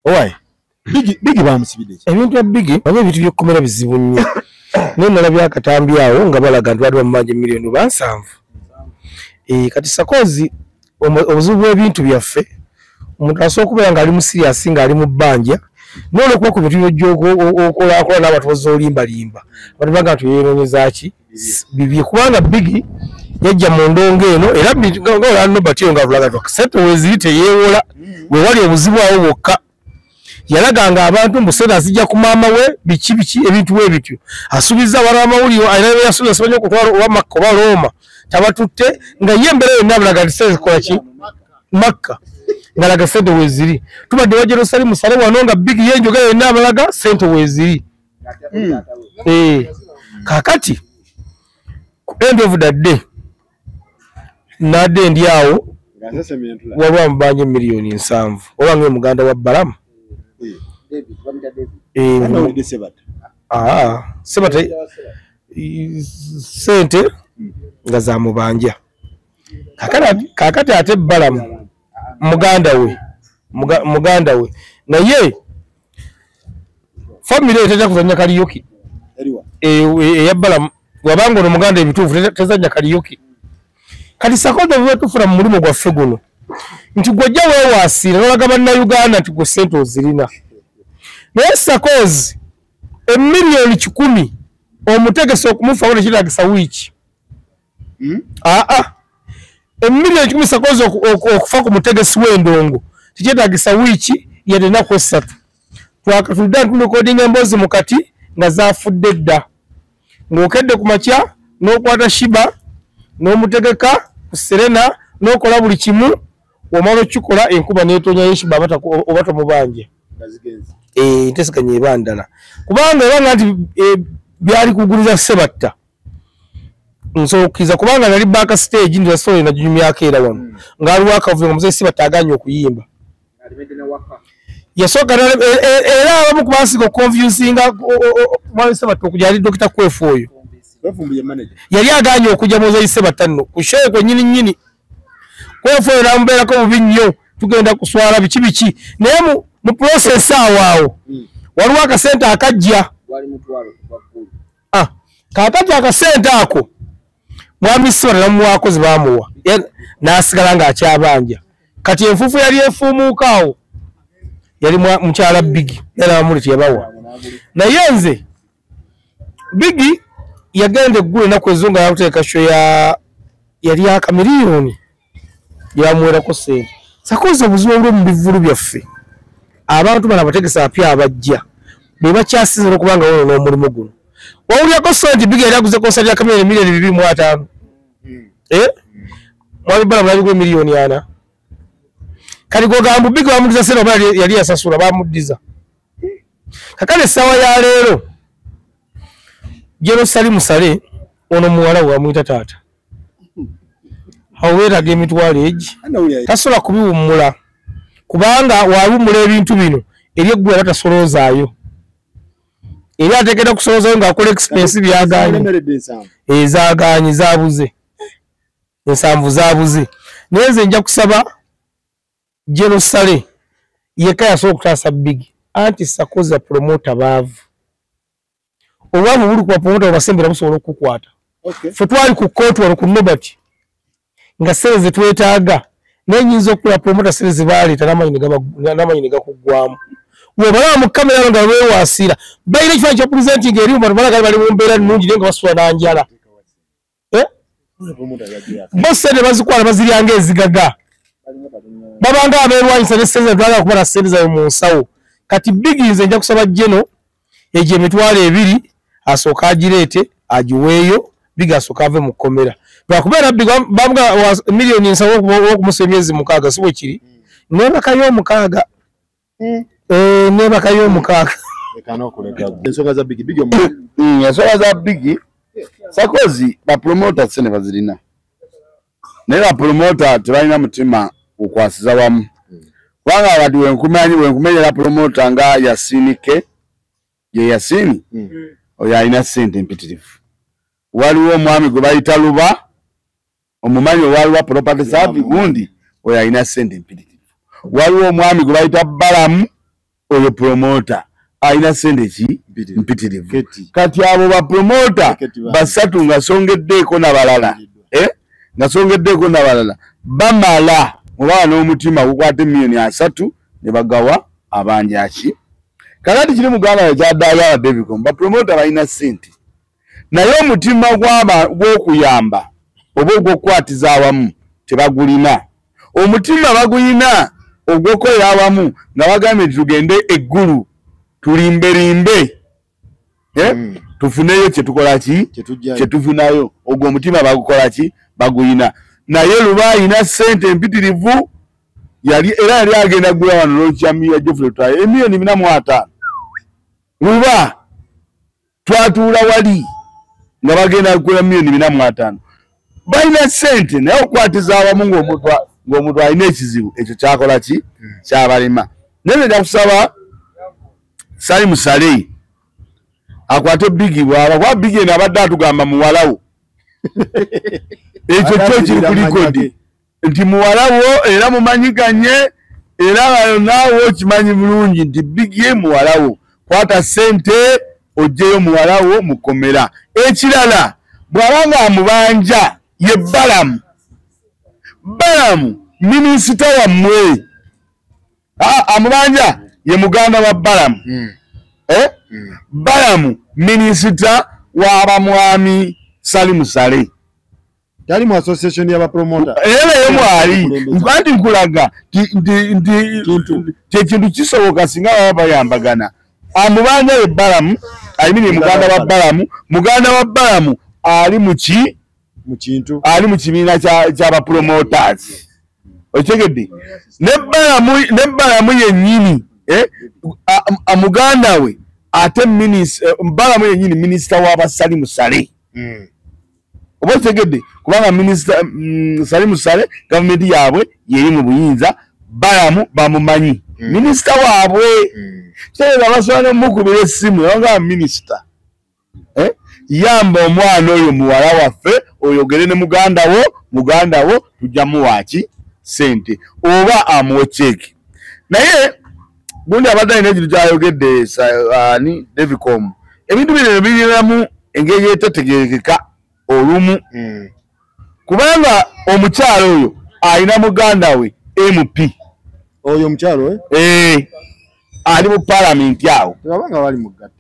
Owai. Bigi bamusibide. Ebintu bigi bamwe bitu byokomera bizibu nnyo. Nena byakatambi awo nga balaga ntwali bamanje milioni bansanvu. Kati sakozi obuzibu bw'ebintu byaffe omuntu asobola okubeera nga ali mu serious nga ali mu bbanja n'olwokuba ku bintu by'okola n'abantu bazoolimbalimba abantu baga tuyeenonyeza ki bibye kubanga bigi yajja mu ndongo eno era nga Nobert nga avulaga sente weeziri teyeewola we wali obuzibu awo bwokka yalaganga abantu mbusera azijja ku maama we biki ebintu we bityo asubiza wala amawuliro ayina yasubiza sebanye okutwala oba Makka oba Roma tabatutte nga ye mbere yonna abulaga liseze kola ki Makka ngalaga sente weeziri tubadde wa Jerusalem sale wano nga bigi yenjogera yonna abalaga sente weeziri kakati end of the day nade ndi awo wabwa mbanye milioni 7 oba nge muganda wa Balamu sebata sente nga za mubanja kakati ate Balamu muganda we naye family eteza kuzanya kaliyoki ya Balamu wabanga ono muganda ebituufu tezanya kaliyoki kati sakodo bwe tufuna mu mulimo gwaffe guno nti gwojja weewaasira n'olaga bannayuganda nti gwe sente ozirina naye sakozi emiliyoni 10 omutegese okumufa wona kiragisa wiiki emiliyoni 10 sakozi okufa ku mutegesi w'endongo tikyetagisa wiiki yadde ennaku 3 twakatulidda ntulikodinga emboozi mu kati nga zaafudde dda ng'okedde ku makya n'okwata shiba n'omutegeka ku Serena n'okola buli kimu wamala okikola enkuba n'etonya yeshiba oba tomubanja ntesiganya ebandala kubanga ebanga nti byali kuguliza sebatta nsookiza kubanga nali back stage ndi story na jumyaka era wano ngaliwo akavuyo muzee sebatta aganye okuyimba yasooka era abamu ku baasiga confusinga mwali sebatta okujja ali Dr. Kwefu oyo yali aganye okujja muzee sebatta nno ku show kwe nyini Kwefu oyo namubeerako bubi nnyo tugenda kuswala biki naye mu process awo waliwo akasente akajja kakati akasente ako mwami Sibala namuwakozi bamuwa n'asigala ng'akyabanja kati enfuufu yali efuumuuka awo yali mukyala Bigi era bamuli teyabawa naye nze Bigi yagenda eggulu ennaku ezo nga yakuteeka sho yali akamiliyoni yamuwerako sente sakozi obuzibu obuli mu bivulu byaffe abantu bana bategesa apya abajja bwe bakyasiza okubanga wono n'omulimu guno wawulyako sente Bigi yali aguze konsati ya kamiliyoni 2.5 mwami Balamu yali gwe miliyoni 4 kati gogamba Bigi bamuddiza sente oba yali yasasula bamuddiza kakale essaawa ya leero Jerusalem sale ono muwala we amuyita taata aweeraga emitwalo egi tasobola kubiwummula kubanga wabiwummula ebintu bino eri eggulu batasolozaayo eri ateekera kusolozaayo ng'akola expense byaganye ezaganye zaabuze ensanvu zaabuze naye nze nja kusaba Jerusalem yekka yasobola okutaasa Bigi anti sakoza promota baavu obwavu buli kuba promota obasembera busobola okukukwata ffe twali ku kkooti wano ku Nobert nga sente ze twetaaga n'enyinza okula promota sente ze baaleeta n'amanyi ne gakuggwamu webalaba mu kamera nga beewaasira balina ekifaananyi kya presenting eri mu bantu bali mu mbeera nnungi naye nga basula na njala bo sente bazikwala baziryanga ezigaga babanga abeerwanyisa ne sente zetwagala kuba na sente zaabwe mu nsawo kati Bigi nze nja kusaba Jeno egyo emitwalo 2 asooka agireete agiweeyo Bigi asooka ave mu kkomera lwakubeera Bigi bamuga miliyoni 7 okumusa emyezi 6 si bwe kiri nebakayo 6 nebakayo 6 ensonga za Bigi ensonga za Bigi sakozi bapromota sene bazirina naye bapromota tebalina mutima okwasiza wamu kubanga abadde wenkumenyera promota nga Yasinike ye Yasini oyo alina sente empitirivu waliwo omwami gwe bayita Luba omumanyi owaliwa property service gundi oyo alina sente empitirivu waliwo omwami gwe bayita Balamu oyo promoter alina sente ki mpitirivu. Keti. Kati abo ba promoter basatu nga songeddeeko n'abalala nga songeddeeko n'abalala bamala oba n'omutima gukwata million 3 ne bagawa abanjaki. Kakati kiri muganda ekyaddaala Devicom ba promoter balina sente naye omutima gw'okuyamba oba ogw'okukwatiza awamu tebagulina. Omutima bagulina ogw'okolera awamu nga bagambye tugende eggulu tulimberimbe tufuneyo kyetukola ki kyetufunayo. Ogwo omutima bagukola ki bagulina. Naye luba alina sente empitirivu yali agenda gula wano lonkyamiya Geoffrey Twaye emiliyoni 45 luba twatuula wali nga bagenda kugula miliyoni 45 balina sente naye okukwatiza awamu ng'omuntu alina ekizibu ekyo kyakola ki kyabalema. Naye nja kusaba Salim Saleh akwate Biggie bwaba kwa Biggie n'abadde atugamba muwalawo ekyo kyo kiri ku likodi nti muwalawo era mumanyiganye era naawe okimanyi bulungi nti Biggie muwalawo kwata sente ojjeyo muwalawo mukomera. Ekirala bw'abanga amubanja ye Balamu minisita wammwe amubanja ye muganda wa Balamu Balamu minisita w'abamwami Salim Saleh yali mu association y'aba promoter era mwali nkwandi nkulaga kintu kisoboka singa baba bayambagana. Amubanja ye Balamu ayimini muganda wa Balamu ali mu kintu ali mu kibiina ky'aba promoters otegedde ne Balamu yennyini amuganda we ate Balamu yennyini minisita w'aba Salim Saleh oba otegedde kubanga minisita Salim Saleh gavumenti yaabwe yeri mu buyinza Balamu bamumanyi minisita waabwe kyereza basobola n'omukubira essimu yawanga minisita yamba omwana oyo muwala waffe oyogere ne muganda wo tujja muwaaki sente oba amuwe cheeki. Naye gundi abadde alina ekintu kyayogedde ani Devicom ebintu bino biriramu engeri etetegerekeka olumu kubanga omukyalo oyo alina muganda we MP oyo omukyalo ali mu parliament awo tebabanga bali mu gatta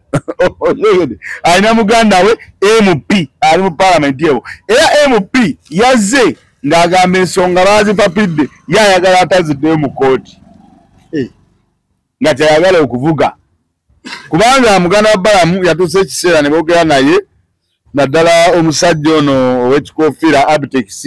alina muganda we MP ali mu parliament awo era MP yazze ng'agamba ensonga baazipapidde yayagala ataziddeyo mu kooti nga kyayagala okuvuga kubanga muganda wa Balamu yatuuse ekiseera ne boogera naye naddala omusajja ono ow'ekikofiira Abitex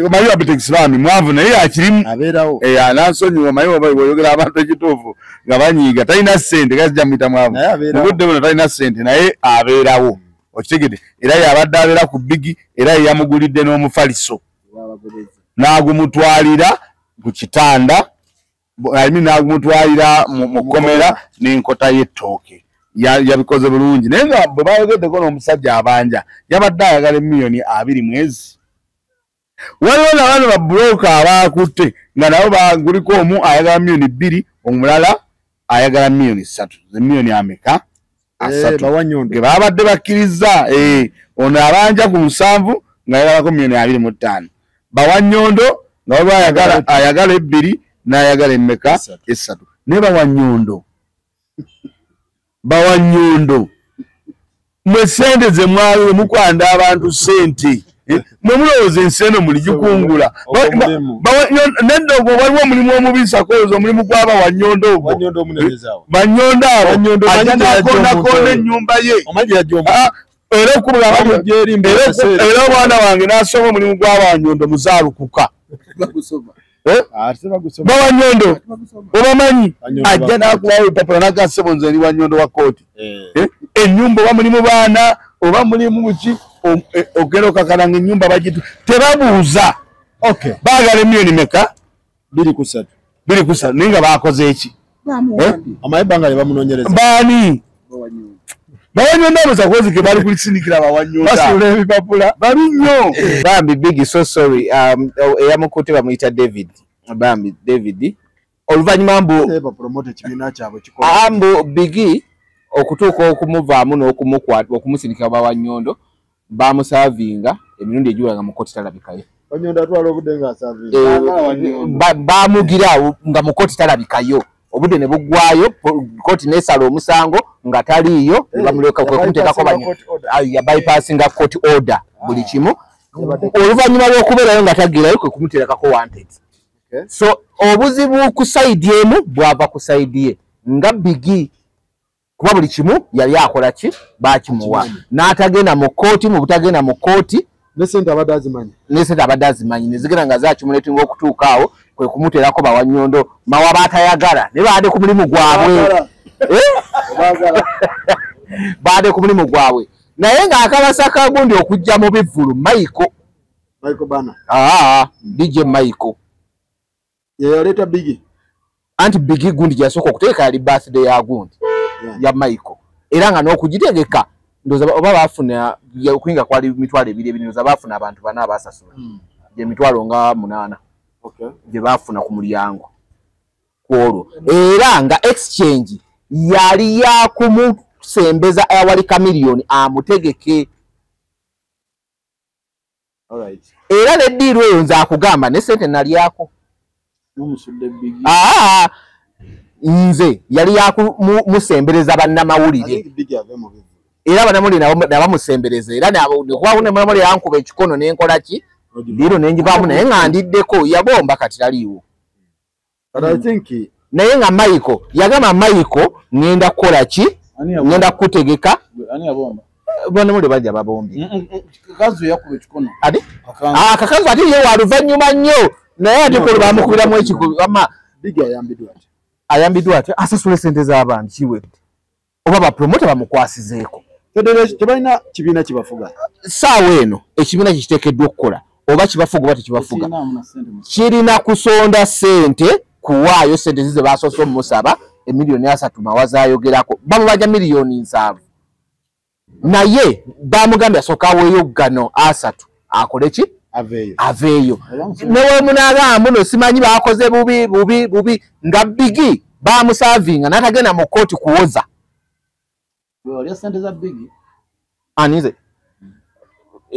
omanyi Abitex baami mwavu naye yakirimu abeerawo anansonyiwa omanyi bw'oyogera abantu ekituufu nga banyiiga talina ssente gazijja muyita mwavu mubudde buno talina ssente naye abeerawo okitegedde era yabadde abeera ku Biggie era yeyamugulidde n'omufaliso n'agumutwalira ku kitanda n'agumutwalira mu kkomera n'enkota y'ettooke yabikoze bulungi. Naye nga bwe bayogeddeko n'omusajja abanja yabadde ayagala miliyoni 2 mwezi. Waliwo n'abaana ba buloka abaakutte nga nabo baguliko omu ayagala miliyoni 2 omulala ayagala miliyoni 3 miliyoni ameka 3 ge babadde bakkiriza ono abanja ku 7 nga yagalako miliyoni 25 Bawanyondo nga baba ayagala 2 n'ayagala emmeka 3 ne Bawanyondo mwe sente ze mwali mukwanda abantu sente mwe mulowooza ensi eno muli gikungula neddogo waliwo omulimu omubisa kweyoza omulimu gw'aba Wanyondo ogwo Banyondo abo ajja n'akondakonda ennyumba ye era okubula era omwana wange n'asoma omulimu gw'aba Wanyondo muzaalukuka Bawanyondo obamanyi ajja n'akuwawo epapula n'agasebo nze eri Wanyondo wa kooti ennyumba oba mulimu baana oba mulimu buki ogenda okakalanga ennyumba bagitu tebabuuza baagala emiliyoni meka 2 naye nga baakoze eki amayebanga ne bamunoonyereza baani Bawanyondo abaza kwezike bali kulisindikira Bawanyondo basula ebipapula babi nnyo Bambi Biggie so sorry eyamukutte bamuyita David oluvanyuma eba promote kibina kyabwe kikola ambo Biggie okutuuka okumuvaamu n'okumukwata okumusindika Bawannyondo bamusavinga emirundi egiwera mu kkooti talabikayo. Wannyondo atwala obudde nga asavinga bamugira nga mu kkooti talabikayo obudde ne buggwayo kkooti n'esala omusango nga taliiyo bamuleka kumuteekako ya bypassinga court order buli kimu oluvannyuma lw'okubeerayo nga tagirayo kwe kumuteekako wanted. So obuzibu ku side emu bwava ku side ye nga Biggie kuba buli kimu yali akola ki baakimuwa n'atagenda mu kkooti mu butagenda mu kkooti nesente abadde azimanyi nezigenda nga zakimuleetinga okutuuka awo kwe kumuteerako Bawannyondo mawa baatayagala ne baade ku mulimu gwabwe baade ku mulimu gwabwe naye ng'akabasa kagundi okujja mu bivvulu Michael Bana DJ Michael yaleeta Biggie anti Biggie gundi gyasooka okuteeka yali birthday ya gundi ya Michael era nga n'okugitegeka ndoza oba baafuna okuyinga kwali mitwalo ebiri ndoza baafuna abantu bana abasasula gye mitwalo nga 8 gye baafuna ku mulyango kwolwo era nga exchange yali ya kumusembeza awali kamiliyoni amutegeke. Era ne ddiiru eyo nze akugamba ne sente nalyako nze yali yakumusembereza bannamawulire era bannamawulire nabamusembereza era nekuwawunemawulire yankuba ekikono nenkola ki ddiiru nenjivaamu naye nga ndiddeko yabomba kati taliiwo naye nga Michael yagamba Michael ngenda kukola ki ngenda kukutegeka bannamawulire bajja babombi kakazu yakuba ekikono kakazu ate ye waluvannyuma nnyo naye ate kolo bamukubiramu ekikama Biggie ayambiddwa ati asasula sente z'abantu kiwedde oba bapromota bamukwasizeeko tebalina kibiina kibafuga saawa eno ekibiina kikiteekeddwa okukola oba kibafuga oba tekibafuga kirina kusonda sente kuwaayo sente zize basoose omusaba emiliyoni 3 mawazaayogerako bamubaja miliyoni 7 naye bamugambye asooka aweeyo gano 3 akole ki aveeyo newe munagamba muno simanyi bakoze bubi nga Biggie bamusavinga n'atagenda mu kkooti kuwoza anize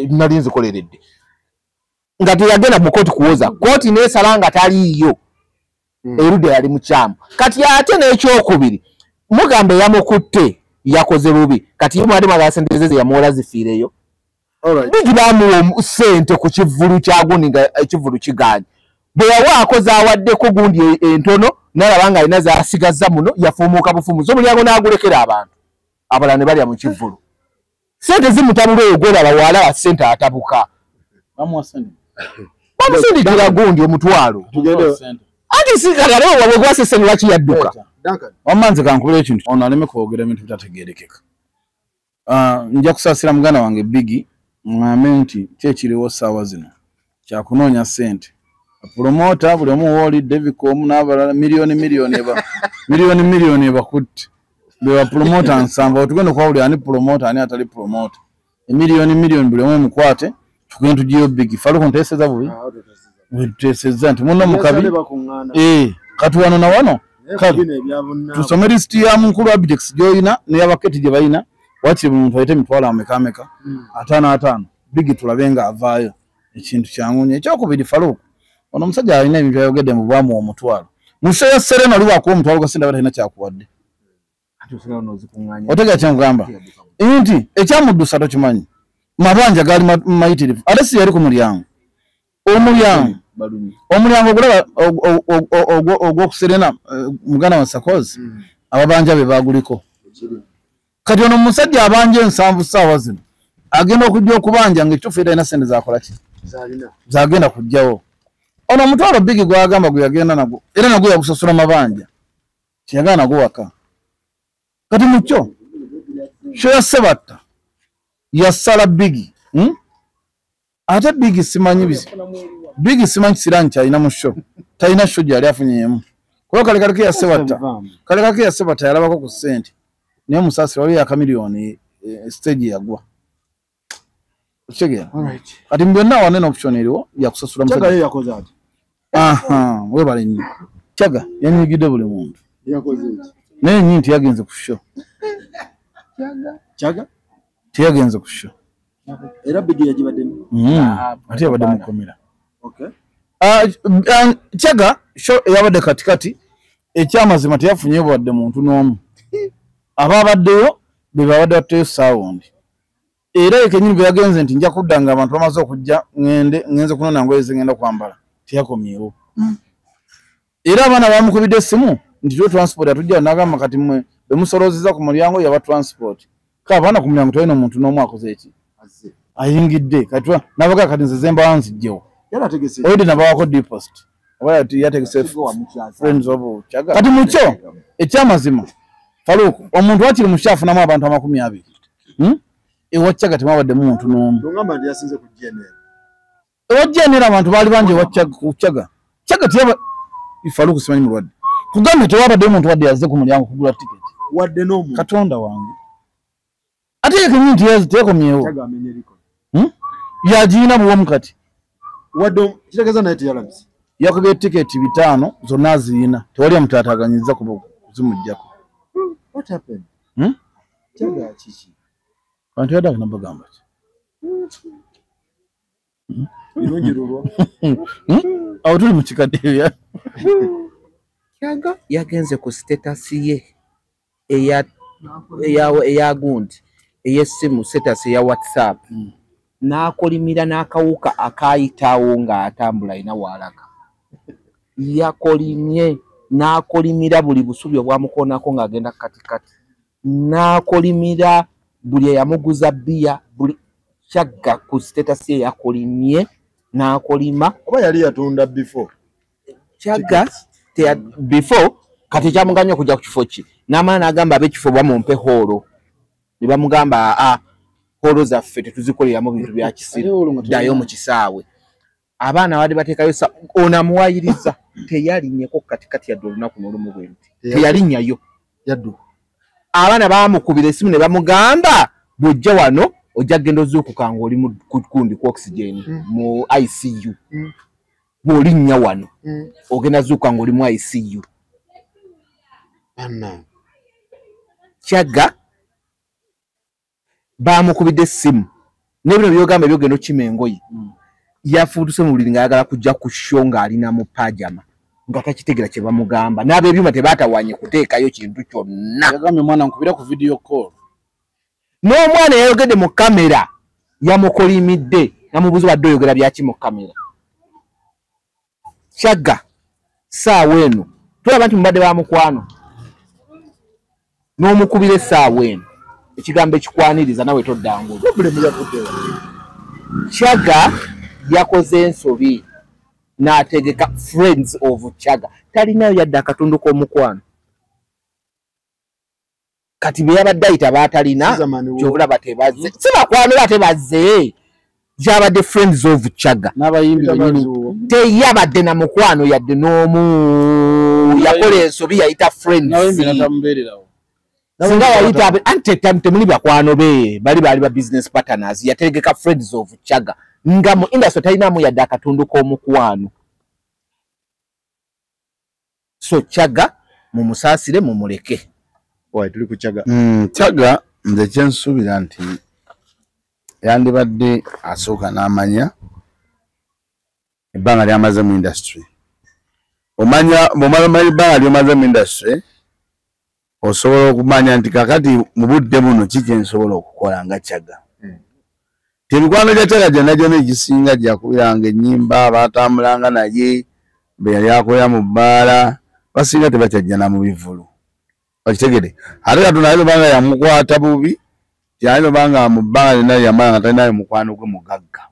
nali nzikoleredde nga teyagenda mu kkooti kuwoza kkooti neesala nga taliiyo erudde yali mukyamu kati ate n'ekyokubiri mugamba eyamukutte yakoze bubi kati ye mwali mwagala sente ze yamuwola zifiireyo Biggie bamuwa sente ku kivvulu kyagundi nga ekivvulu kiganye bwe yawaako zaawaddeko gundi entono n'alaba nga alina zaasigazza muno yafuumuuka bufumuzi omulyango n'agulekera abantu abalala ne balya mu kivvulu sente zimutabula oyo gwolaba wala sente atabuka bamusindikira gundi omutwalo ati sigagale wabwe gwaseseni lwaki yadduka wamanze kankubira ekintu ono aleme kwogera ebintu bitategeerekeka nja kusaasira muganda wange Biggie ngambe nti kyekiriwo ssaawa zino kyakunoonya ssente promota buli omu woolidde bikomu n'abalala miliyoni ebakutte bewa promota nsamba otugenda okwawulira ani promota ani atali promota emiliyoni buli omu emukwate tugenda tugiyo Biggie Faluku nteeseza bubi wetuteeseza nti muno mukabi kati wano na wano tusome lisiti ya munkulu abjects gy'olina n'eyabaketi gye balina wakiri buli muntu ayite emitwalo ameka 5 Biggie tulabe nga avaayo ekintu kyangunya ekyokubiri Faluku ono omusajja alina ebintu ayogedde mu bwamu omutwalo musa ya Serena oli wakuwa omutwalo gwa sente abatalina kyakuwadde otega kyangamba nti ekyamuddusa tokimanyi mabanja gaali mayitirivu ate si yali ku mulyango omulyango ogulaba ogw'okuserena muganda wa Sakozi ababanja be baguliko kati ono omusajja abanja 7 ssaawa zino agenda okujja okubanja ng'ekituufu era alina sente zakola ki zagenda kujjawo ono omutwalo Biggie gwagamba gwe yagenda nagwo era nagwo yagusasula mabanja tiyagala nagwo waka kati mukyo kyo yasebatta yassala Biggie ate Biggie simanyi sirani kyalina mu sho talina sho gyali afunyeemu kuba kalekake yasebatta yalabako ku ssente naye omusaasira wali yakamiliyoni stage yagwa okitegeera kati byonna wanene option eriwo yakusasula webale nnyo Chaga yanyigidde buli muntu. Yakoze iki? Naye nyinti yagenze ku show. Chaga? Tiyagenze ku show. Era Biggie yagibaddemu. Ate yabadde mukomera. Okay. Chaga show yabadde katikati ekyamazima teyafunye bwadde muntu n'omu. Ababaddeyo be babadde batteyo sound. Era ekenyini bwe yagenze nti nja kudda nga abantu bamaze okujja ngenze kunona ngoye zingenda kwambala. Tiyakomyewo. Era abaana bamukubidde essimu nti yo transport atujja n'agamba kati mmwe bemusolozeza ku mulyango yaba transport. Kabaana ku mulyango toyina omuntu n'omu akoze eki. Ayingidde kati nabaga kati nze zemba wanzijjewo. Yala tegese. Oyidi nabawako depost. Oya yategese friends of Chaga. Kati mucho ekyamazima. Faruku omuntu wakiri mushafu namu abantu 200. Ewa Chaga temabadde muntu n'omu. Ngamba ndi yasinze ku GNL. Ewa GNL abantu bali banje wa Chaga. Chaga tiyaba Faruku simanyi mulwadde. Kugambye tewabadde omuntu wadde yazze ku mulyango kugula ticket. Wadde n'omu. Katonda wange. Ate ekenyinti teyakomyewo. Chaga amenye liko. Yagiina buwomu kati. Wadde kitegeza naye teyalabise. Yakubye tiketi 5 zonna aziyina. Tewali amutaataganyiza kuzimujjako. What happened? Chaga chichi. Abantu yadda nabagamba ki? Birungirirwa. Awo tuli mu kikadde Chaga yagenze ku status ye eya gundi ey'essimu status ya WhatsApp. N'akolimira n'akawuka akayitawo ng'atambula ina walaga. Yakolimye n'akolimira buli busubi obwamukoonako ng'agenda katikati. N'akolimira buli eyamuguza bbiya buli Chaga ku status ye yakolimye n'akolima. Oba yali yatunda before. Chaga before kati kyamuganya okujja ku kifo ki. N'amala n'agamba ab'ekifo bamumpe holo. Ne bamugamba holo zaffe tetuzikoleramu bintu bya kisiru. Ddayo mu kisaawe. Abaana bali bateekayo onamuwayiriza teyalinnyeko katikati yadde olunaku n'olumu bwe nti. Teyalinnyayo. Yaddu. Abaana baamukubira essimu ne bamugamba bw'ojja wano ojja genda ozuukuka ng'oli mu kundi ku oxygen mu ICU. Bw'olinnya wano ogenda zuukuka ng'oli mu ICU. Anna. Chaga baamukubidde essimu n'ebino byogamba ebyogenda okima engoye. Yafuutuse mu buliri ng'ayagala kujja ku show ng'alina mu pajama nga takitegera kye bamugamba. N'ab'ebyuma tebaatawanye kuteekayo kintu kyonna. Yagambye mwana nkubira ku video call. N'omwana yayogedde mu kamera yamukolimidde namubuuza badde oyogera byaki mu kamera. Chaga saawa eno tulaba nti mubadde ba mukwano n'omukubira essaawa eno ekigambo ekikwaniriza nawe toddangulo. Chaga yakoze ensobi n'ategeka friends of Chaga. Talinayo yadde akatundu k'omukwano. Kati bwe yabadde ayita baatalina kyobulaba tebazze. Si bakwano ate bazze. Gyabadde friends of Chaga. N'abayimbi benyini. Teyabadde na mukwano yadde n'omu. Yakola ensobi yayita friends. N'abayimbi natamubeererawo. Singa yayita ante temuli bakwano be bali ba business partners yategeka friends of Chaga. Nga mu industry talinamu yadde akatundu k'omukwano. So Chaga mumusaasire mumuleke. Why tuli ku Chaga? Chaga nze kyensuubira nti yandibadde asooka n'amanya ebbanga lyamaze mu industry. Omanya ebbanga lyamaze mu industry osobola okumanya nti kakati mu budde buno kiki nsobola okukola nga Chaga. Emikwano gya Chaga gyonna egisinga gyakubiranga ennyimba baatambulanga naye be yali akolera mu bbaala basinga tebakyajjana mu bivulu. Bakitegere ate Katonda ayinza banga yamukwata bubi ayinza banga mu bbanga lyonna lyamala nga talinayo mukwano gwe mugagga.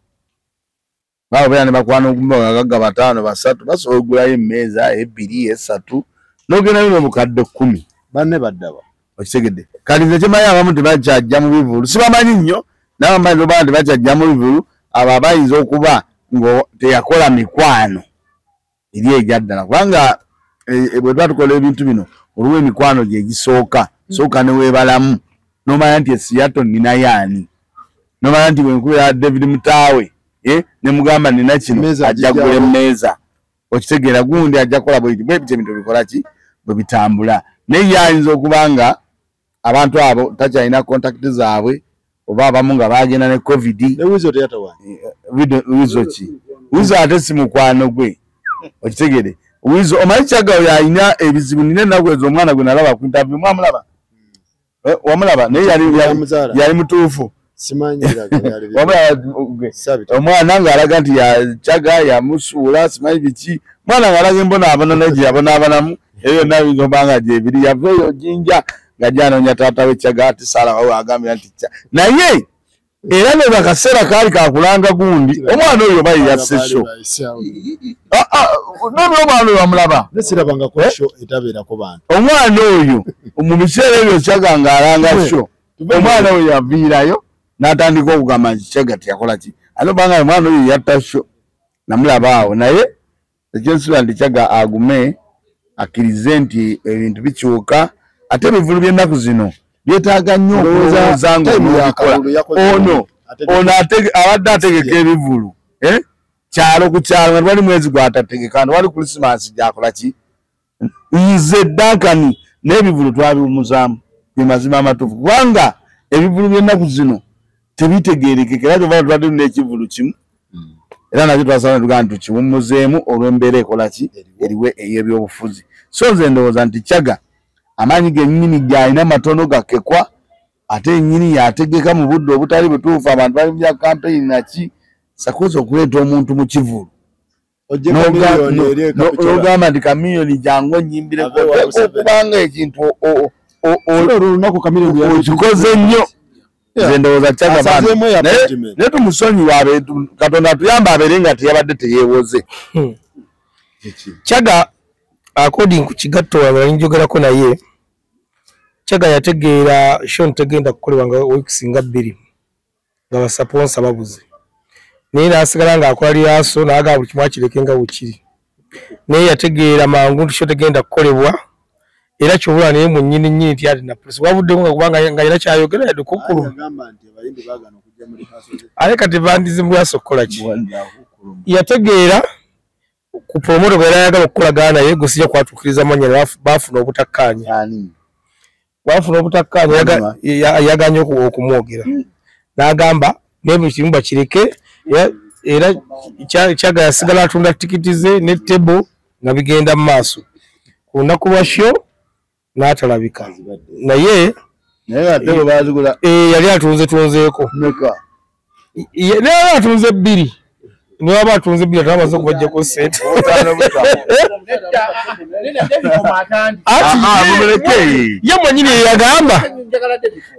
Baabo beera ne bakwano gwe bagagga 5 3 basobola okugulayo emmeeza 2 3 n'ogenda bino obukadde 10 banne baddaba. Bakitegedde kati nze kimanyi abamu tebakyajja mu bivulu sibamanyi nnyo n'abamanyi tobanga tebakyajja mu bivulu abo bayinza okuba ngo teyakola mikwano eri egyaddala kubanga bwe tuba tukola ebintu bino olwo emikwano gye gisooka sooka ne weebalamu n'omanya nti Seattle nina yaani n'omanya nti bwe nkubira David Mutaawe ne mugamba nina kino ajja kugula emmeeza okitegeera gundi ajja kukola bwe bintu bikola ki bwe bitambula naye yayinza okubanga abantu abo takyalina contact zaabwe oba abamu nga bagenda ne covid Wizo teyatawaanye. Wizo ki Wizo ate si mukwano gwe okitegeere Wizo omanyi Kyaga oyo alina ebizibu nina ennaku ezo omwana gwe nalaba ku interview mwamulaba wamulaba naye yali mutuufu Simanyira omwana ng'alaga nti Kyaga yamusuula simanyi biki mwana ng'alaga embonaabona naye gye yabonaabanamu eyo yonna ayinza obanga gyebiri yava eyo jinja nga gyanoonya taata we Kyaga ati Saalawo agambira nti naye era ne bakaseera kaali kakulanga gundi omwana oyo bayi yasse sho omwana oyo wamulaba nesirabanga ku show etabeerako bantu omwana oyo mu biseera ebyo Kyaga ng'alanga sho omwana oyo yaviirayo n'atandika okugamba nti Kyaga teyakola ki ate obanga omwana oyo yatta sho namulaba awo naye ekyensuula nti Kyaga agume akkirize nti ebintu bikyuka ate ebivulu by'ennaku zino byetaaga nnyo okulowooza ng'okola ono abadde ategeka ebivulu kyalo ku kyalo nga twali mwezi gwatategeka wali Christmas gyakola ki nze Dankani n'ebivulu twabiwumuzaamu bye mazima amatuufu kubanga ebivulu by'ennaku zino tebitegeerekeka era kyova twadde n'ekivulu kimu era nakyo twasaba tugaa nti tukiwummuzeemu olw'embeera ekola ki eriwe ey'ebyobufuzi so nze ndowooza nti Kyaga amaanyi gennyini gy'alina matono gakekwa ate ennyini yategeka mu budde obutali butuufu abantu bali mu bya campaign naki sakoze okuleeta omuntu mu kivulu n'ogamba nti kamiliyoni jangu onnyimbire okubanga ekintu okikoze nnyo nze ndowooza Kyaga naye tumusonyiwa Katonda atuyamba abeere nga teyabadde teyeewoze Kyaga according ku kigatto wabula njyogerako naye Kyaga yategeera Sean tegenda kukolebwa nga weeks nga 2 nga basponsa babuze naye n'asigala ng'akola lyaso n'agamba buli kimu akireke nga bwekiri naye yategeera mangu nti Sean tegenda kukolebwa era kyobula naye mu nnyini ti ati na polisi wabuddemu nga kubanga nga era kyayogera yadde kukkulu ale kati bandizi mbyaso okukola ki yategeera ku promoter bwe yayagala okukolagana naye gusijja kwatuukiriza manya baafuna obutakkaanya yaganye okumwogera n'agamba naye kimu bakireke era Kyaga yasigala atunda tikiti ze ne tebo nga bigenda mu maaso ku lunaku lwa show n'atalabika naye yali atunzeeko yali atunze 2 niwe aba atunze 2 atamaze okubajjako ssente ye mwenyini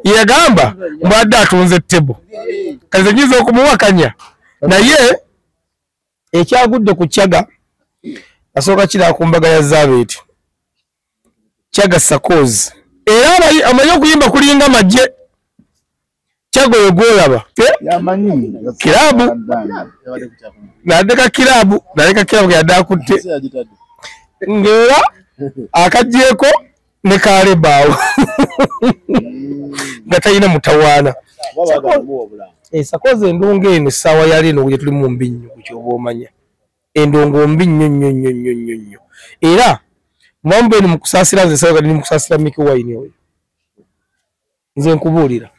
yagamba mbadde atunze tebo kaze nyiza okumuwakanya naye ekyagudde ku Kyaga asooka kiri akumbaga ya Zabeti Kyaga Sakozi era amanyi okuyimba kulinga majje Kyaga oyo gwolaba kirabu n'adeka kirabu yadde akutte ng'era akaggyeko ne Kalebaawo nga talina mutawaana Sakozi endongo eno essaawa yali eno gye tuli mu mbinnyo ku kyoba omanya endongo mbi nnyo era mwambe ni mukusaasira nze sawa ni mukusaasira Mickey Wine oyo nze nkubuulira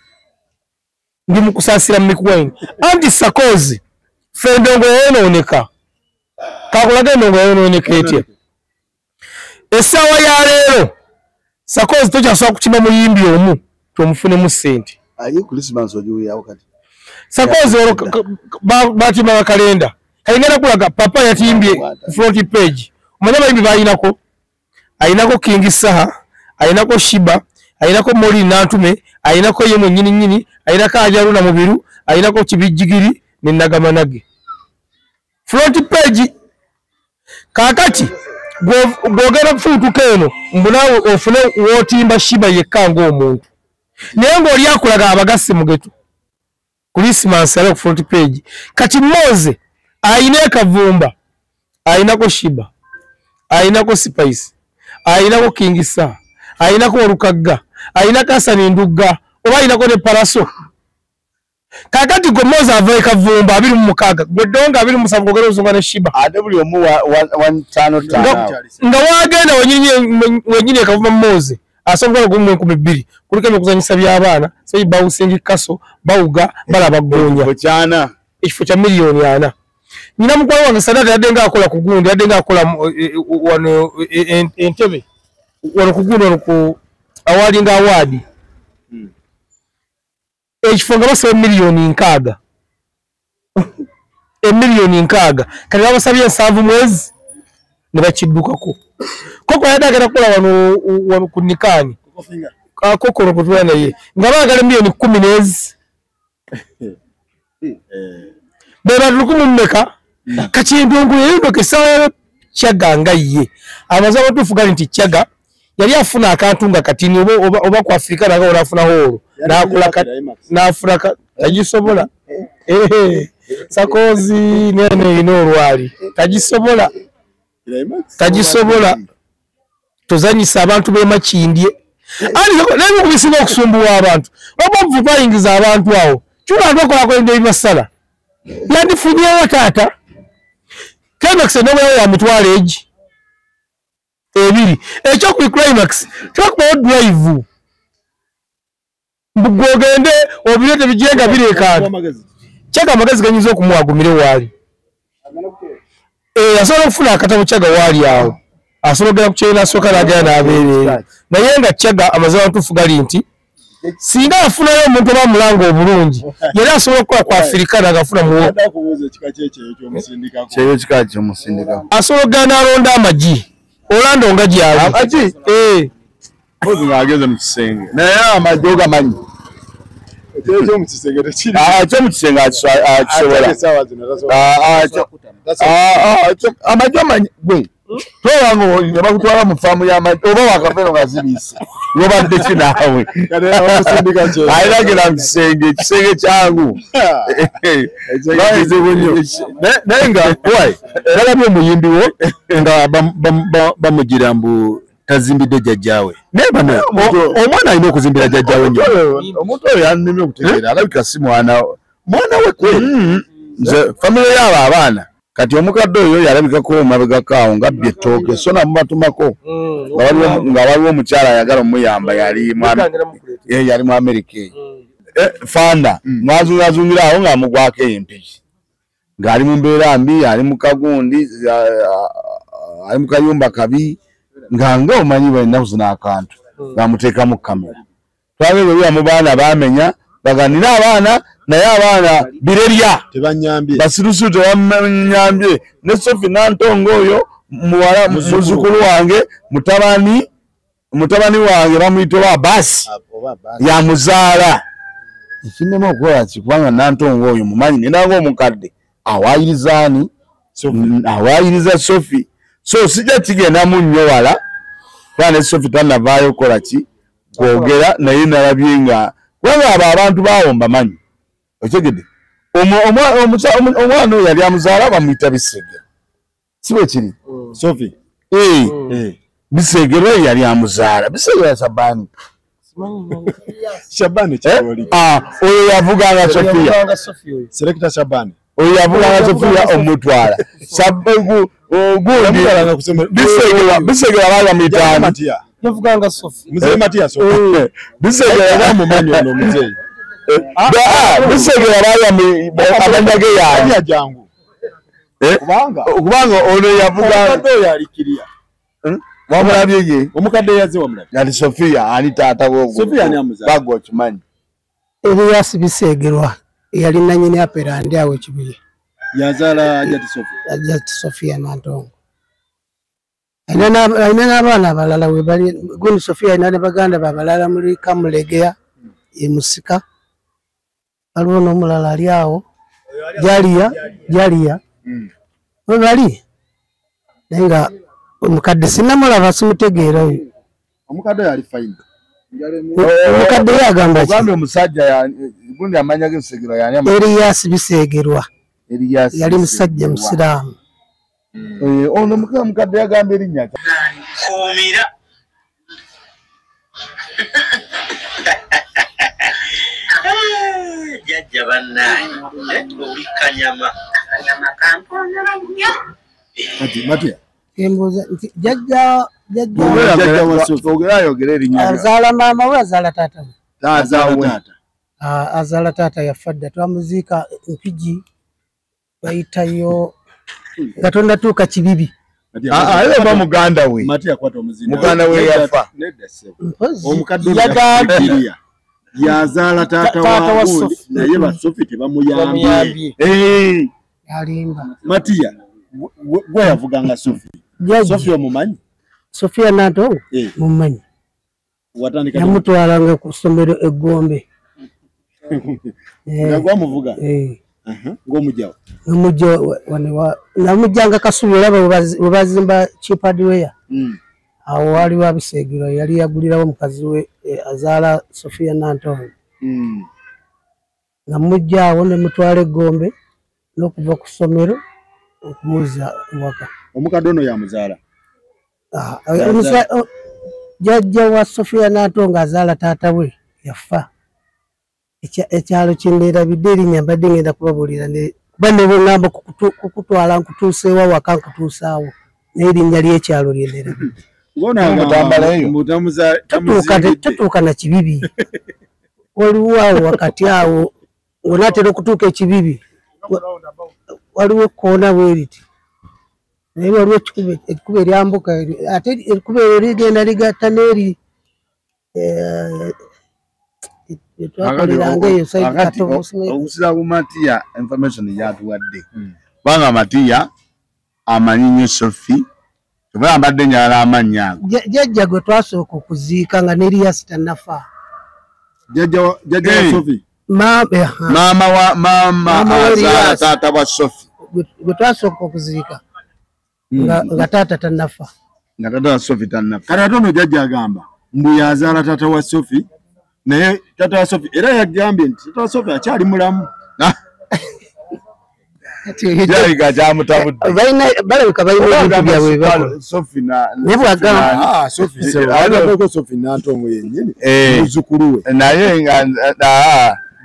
ndi mukusaasira Mickey Wine anti Sakozi fe endongo yonooneka kakulaga endongo yonooneka etya essaawa ya leero Sakozi tokyasobola kukima muyimbi omu tomufunemu ssente ayi Christmas ojuyawo kati Sakozi batima bakalenda kalingana kulaga papa yatimbye front page omanya bayimbi bayinako ayinako King Saha ayinako Shiba ayinako Moli Nantume ayinako yemo nyini ayinako Ajaruna Mubiru ayinako Kibijigiri ne Nagamanage front page kakati gwogera kufutuka eno mbunawo ofune wotimba Shiba yekanga omuntu naye ng'oli akulaga abagasse mugeto Christmas ala ku front page kati Moze ayina Kavumba ayinako Shiba ayinako Spice ayinako King Saha ayinako Olukagga ayinako Hasani Ndugga oba ayinako ne Paraso kakati gomoza ava ekavumba 26 gwedonga 27 gogera uzunga ne shiba ate buli omu 155 nga wagenda wenyini ekavuma moze asongola gumu 12 kuliko ebikuzanyisa by'abaana sei bouncing kaso bauga balaba gonya bochana ekifo kya miliyoni 4 nyina mukwalo wange Sadati yadenga akola ku gundi yadenga akola wano entebe wano ku gundi wano ku awalinga awadi ekifo nga basaba miliyoni 6 emiliyoni 6 kati babasabye 7 mwezi ne bakiddukako koko yadagera kukola wano ku nikani koko no kutula naye nga baagala miliyoni 10 nezi beba lukumu mmeka kachindungu yeyo kesawa kyaganga ye abaza batufu gali nti kyaga yali afuna akantunga katini oba ku Afrika naga olafuna horo na Afrika tajisobola sakozi nene inorwali tajisobola tozanyisa abantu be makindye ali lero kubisinga okusumbuwa abantu obavu bayingiza abantu awo chula ndokola ko ende ibasala yandifunye watata climax no wewe ya mutwale eji ebiri ekyo ku climax truck drive mbugogende obirete bijenga bireka chaka magazi ganyizo okumwagumire wali asobola okufuna akatabo kyaga wali awo asobola kukyena asoka nagana abeerera naye nga kyaga amaze abantu fugali nti singa afunayo omuntu oba mulango obulungi yali asobola okukola ku Afrika nagafuna muwo kyeyo kika kyomusindika asobola okugenda alonda amagi olanda nga gyali bozi ngageze mu kisenge naye amagi ogamanyi ekyo mu kisenge tekiri kyo mu kisenge akisobola amagi amanyi gwe towango nebakutwala mu faamu y'amagi oba wakafero nga zibise wobadde kinaawe ayiragira mu kisenge ekisenge kyangu naye nga balabye omuyimbiwo nga bamugira mbu tazimbidde jjajjaawe naye bano omwana alina okuzimbira jjajjaawe omuntu oyo yannemye okutegeera alabika si mwana we kwe nze famire yaabo abaana kati omukadde oyo yalabikako omabegakaawo nga bbye ettooke so namubatumako nga waliwo omukyala ayagala omuyamba yali mu Amerika fanda mwazungazungira awo ng'amugwako empiki ng'ali mu mbeera mbi ali mu kagundi ali mu kayumba kabi nga omanyi balinaku zina akantu ng'amuteekamu kamera twabeebwe mu baana baamenya baganira abaana naye abaana birerya tebanyambye basirusu tebanyambye ne Sophie Nantongo oyo muwala muzukulu wange mutabani wange bamuyita Abbas yamuzaala ekinema okukola kikubanga Nantongo oyo mumanyi nenanga omukadde awayirizaani awayiriza Sophie so sijja kigenda mu nnyo wala kubanga ne Sophie tanavaayo okukola ki kwogera naye nalabye nga kubanga abo abantu bawomba manyi okyegedde omwana oyo yali amuzaala bamuyita Bisegero si bwe kiri Sophie Bisegero yali amuzaala Bisegero Shabani oyo yavuganga Sophia Selector Shabani oyo yavuganga Sophia omutwala gundi Bisegero abaali bamuyita yavuganga Sophie Mzee Matias Bisegero mumanyi ono mzee Bisegero abaali abanyage yaali jangu kubanga ono yavuganga oyo alikiria wamulabye ye omukadde yazze wamulabye yali Sophia ani taata wo Sophia ani amuzaala bagwa kimanyi Elias Bisegerwa yali nanyini apera ndi awe kibuye yazaala ajati Sophia ajati Sophia Nantongo aina n'abaana abalala we bali gundi Sophia aina ne baganda babalala muri Kamulegea emusika aliwo n'omulala ali awo Jalia we bali nenga omukadde sinamulaba simutegeera oyo omukadde yali fine omukadde yagamba ogambe omusajja gundi amanyage Bisegero yani Elias Bisegerwa yali musajja musiraamu ono mukadde yagamba erinnya kumira jajja bannaye oli kanyama kamponyera nnyo Ati Matia. Embuza nti jajja Ogera erinnya. azaala maama we azaala taata we. Taata. Azaala taata yafadda twamuziika Mpigi bayitayo nga tonnatuuka Kibibi. Ayo ba muganda we. Matia kwata omuzinda. Muganda we yafa. Omukadde yagambye yazaala taata wa Sophie naye ba Sophie tebamuyambye. Alimba. Matia gwe yavuganga Sophie. Sophie omumanyi? Sophia Nato mumanyi. Watandika yamutwalanga ku ssomero Eggombe. Ngagwa muvuga. Ng'omujjawo. Namujja namujjanga Kasubi olaba we bazimba cheap hardware. Awo waliwo Abisegiro yali yagulirawo mukazi we azaala Sophia Nato. Namujja awo ne mutwala Eggombe n'okuva ku ssomero okumuza waka. Omukadde ono yamuzaala. Jajja wa Sophia Nato ng'azaala taata we yafa. Ekyalo kindeerabidde erinnya mbadde ngenda kubabuulira kuba ne bwe ŋŋamba kukutwala nkutuuseewo waka nkutuusaawo naye erinnya ly'ekyalo lyendeerabidde. Tutuuka na Kibibi. Waliwo awo wakati awo ng'onaatera okutuuka Ekibibi waliwo ekkoona bweriti naye waliwo ekkubo eryambuka ate ekkubo eryo ligenda ligatta n'eri twakoliranga eyo okusira ku Matia information yatuwadde kubanga Matia amanyi nnyo Sophie kuba ambadde nyala amannya ago. Jjajja gwe twasooka okuziika nga n'Erias tannafa. Jjajja wa Sophie. Maama azaala taata wa Sophie gwe twasooka okuziika nga taata tannafa. Nga taata wa Sophie tannafa. Kati ate ono jjajja agamba mbu yazaala taata wa Sophie naye taata wa Sophie era yagambye nti taata wa Sophie akyali mulamu. Jaliga jamutabudde. Balabika balina ebintu byabwe bako. Sophie na naye bwagamba Sophie Nantongo yennyini muzzukulu we. Naye nga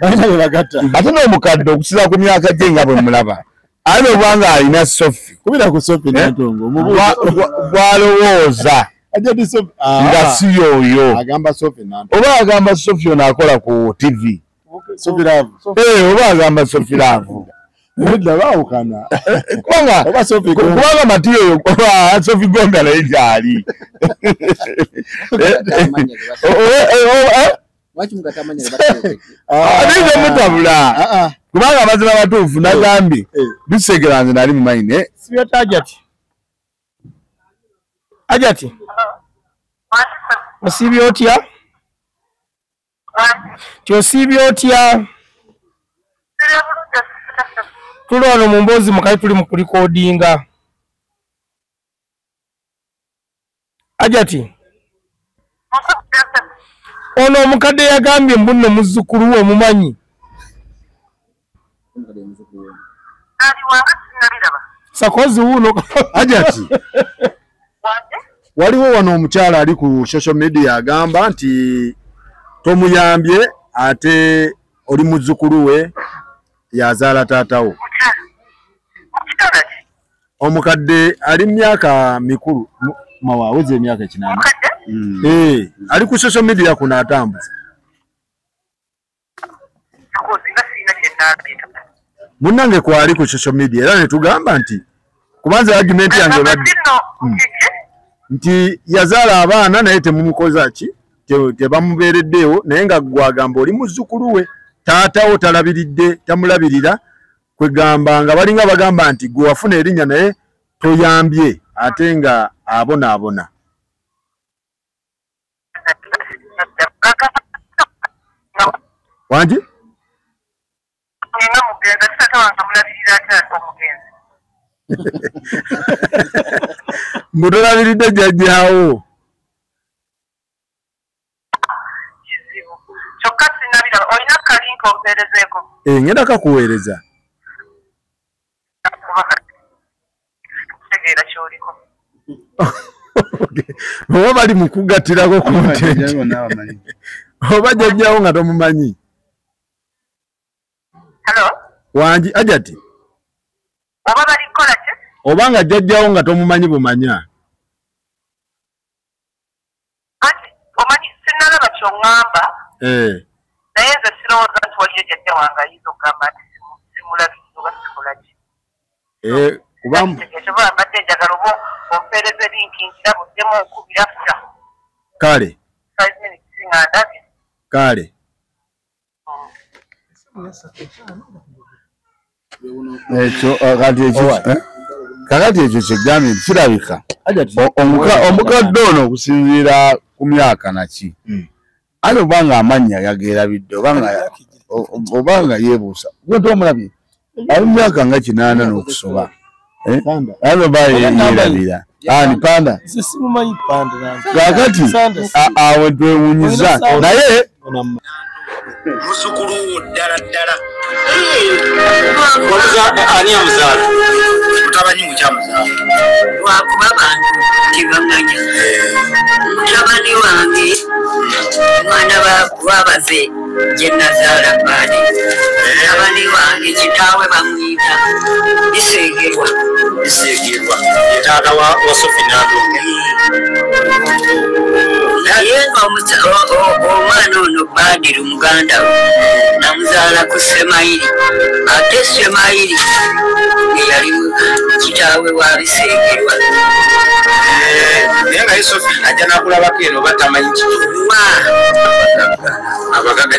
balina bwe bagatta. Ate n'omukadde okusira ku myaka gye nga bwe mulaba. Ate obwanga alina Sophie. Kubira ku Sophie Nantongo. Bw'alowooza. Nga si yoyo. Agamba Sophie Nantongo. Oba agamba Sophie ono akola ku TV. Sophie Love. Oba agamba Sophie Love. Nedda baawukana. Kubanga Matia oyo Sophie Gombe naye gyali. Ate mutabula. Kubanga amazima matuufu nagambye Bisegera nze nali mumanyi ne Sibiyota Ajati. Osiibye otya? Kyosiibye otya? Tuli wano mu mboozi mukali tuli mu kulikodinga. Ajati. Ono omukadde yagambye mbunno muzzukulu we omumanyi. Sakozi wuno. Ajati. Waliwo wano omukyala ali ku social media agamba nti tomuyambye ate oli muzzukulu we yazaala taatawo. Omukadde ali myaka mikulu mawaweze emyaka 8. Ali ku social media kuna atambuza. Munange kwa ali ku social media era ne tugamba nti kubanza argument yange badde nti yazaala abaana naye temumukoza ki tebamubeereddeewo naye nga gwagamba oli muzzukulu we taatawo talabiridde tamulabirira kwegamba nga balinga bagamba nti gwe wafuna erinnya naye toyambye ate nga abonaabona. Wangi? Mutolabiridde jjajjaawo. Ngenda kakuweereza. Oba bali mu kugattirako content. Oba jjajjaawo nga tomumanyi. Hello? Wanji Ajati. Baba bali kola ki? Obanga jjajjawo nga tomumanyi bumanya. Ati omanyi sinalaba kyongamba. Naye nze sirowooza nti waliyo jjajja wange ayinza okugamba nti simulabiriza oba sikulaki. Ekyobula mbadde njagala oba ompeereza linki nkirabuddemu onkubira fta. Kale. 5 minutes nga ndabye. Kale. Kakati ekyo kyegambye kirabika omukadde ono okusinziira ku myaka naki ali obanga amannya yageerabidde obanga yeebuusa gwe tomulabye ali mu myaka nga 8 n'okusoba ano bayeerabira ani panda kakati awe twewunyiza naye musukulu ddala ddala ani amuzaala tabanyi mukyamuzaala lwakuba abantu tebamanya mutabani wange mwana wabaze gye nazaala baani mutabani wange kitaawe bamwita biseegerwa yetaata wa Sofi Nandonge naye omwana ono Badiru muganda we namuzaala ku Semayiri ate Semayiri yali kitaawe wa biseegerwa naye nga ye Sofi ajja n'akulabako eno oba tamanyi kituwa abagaga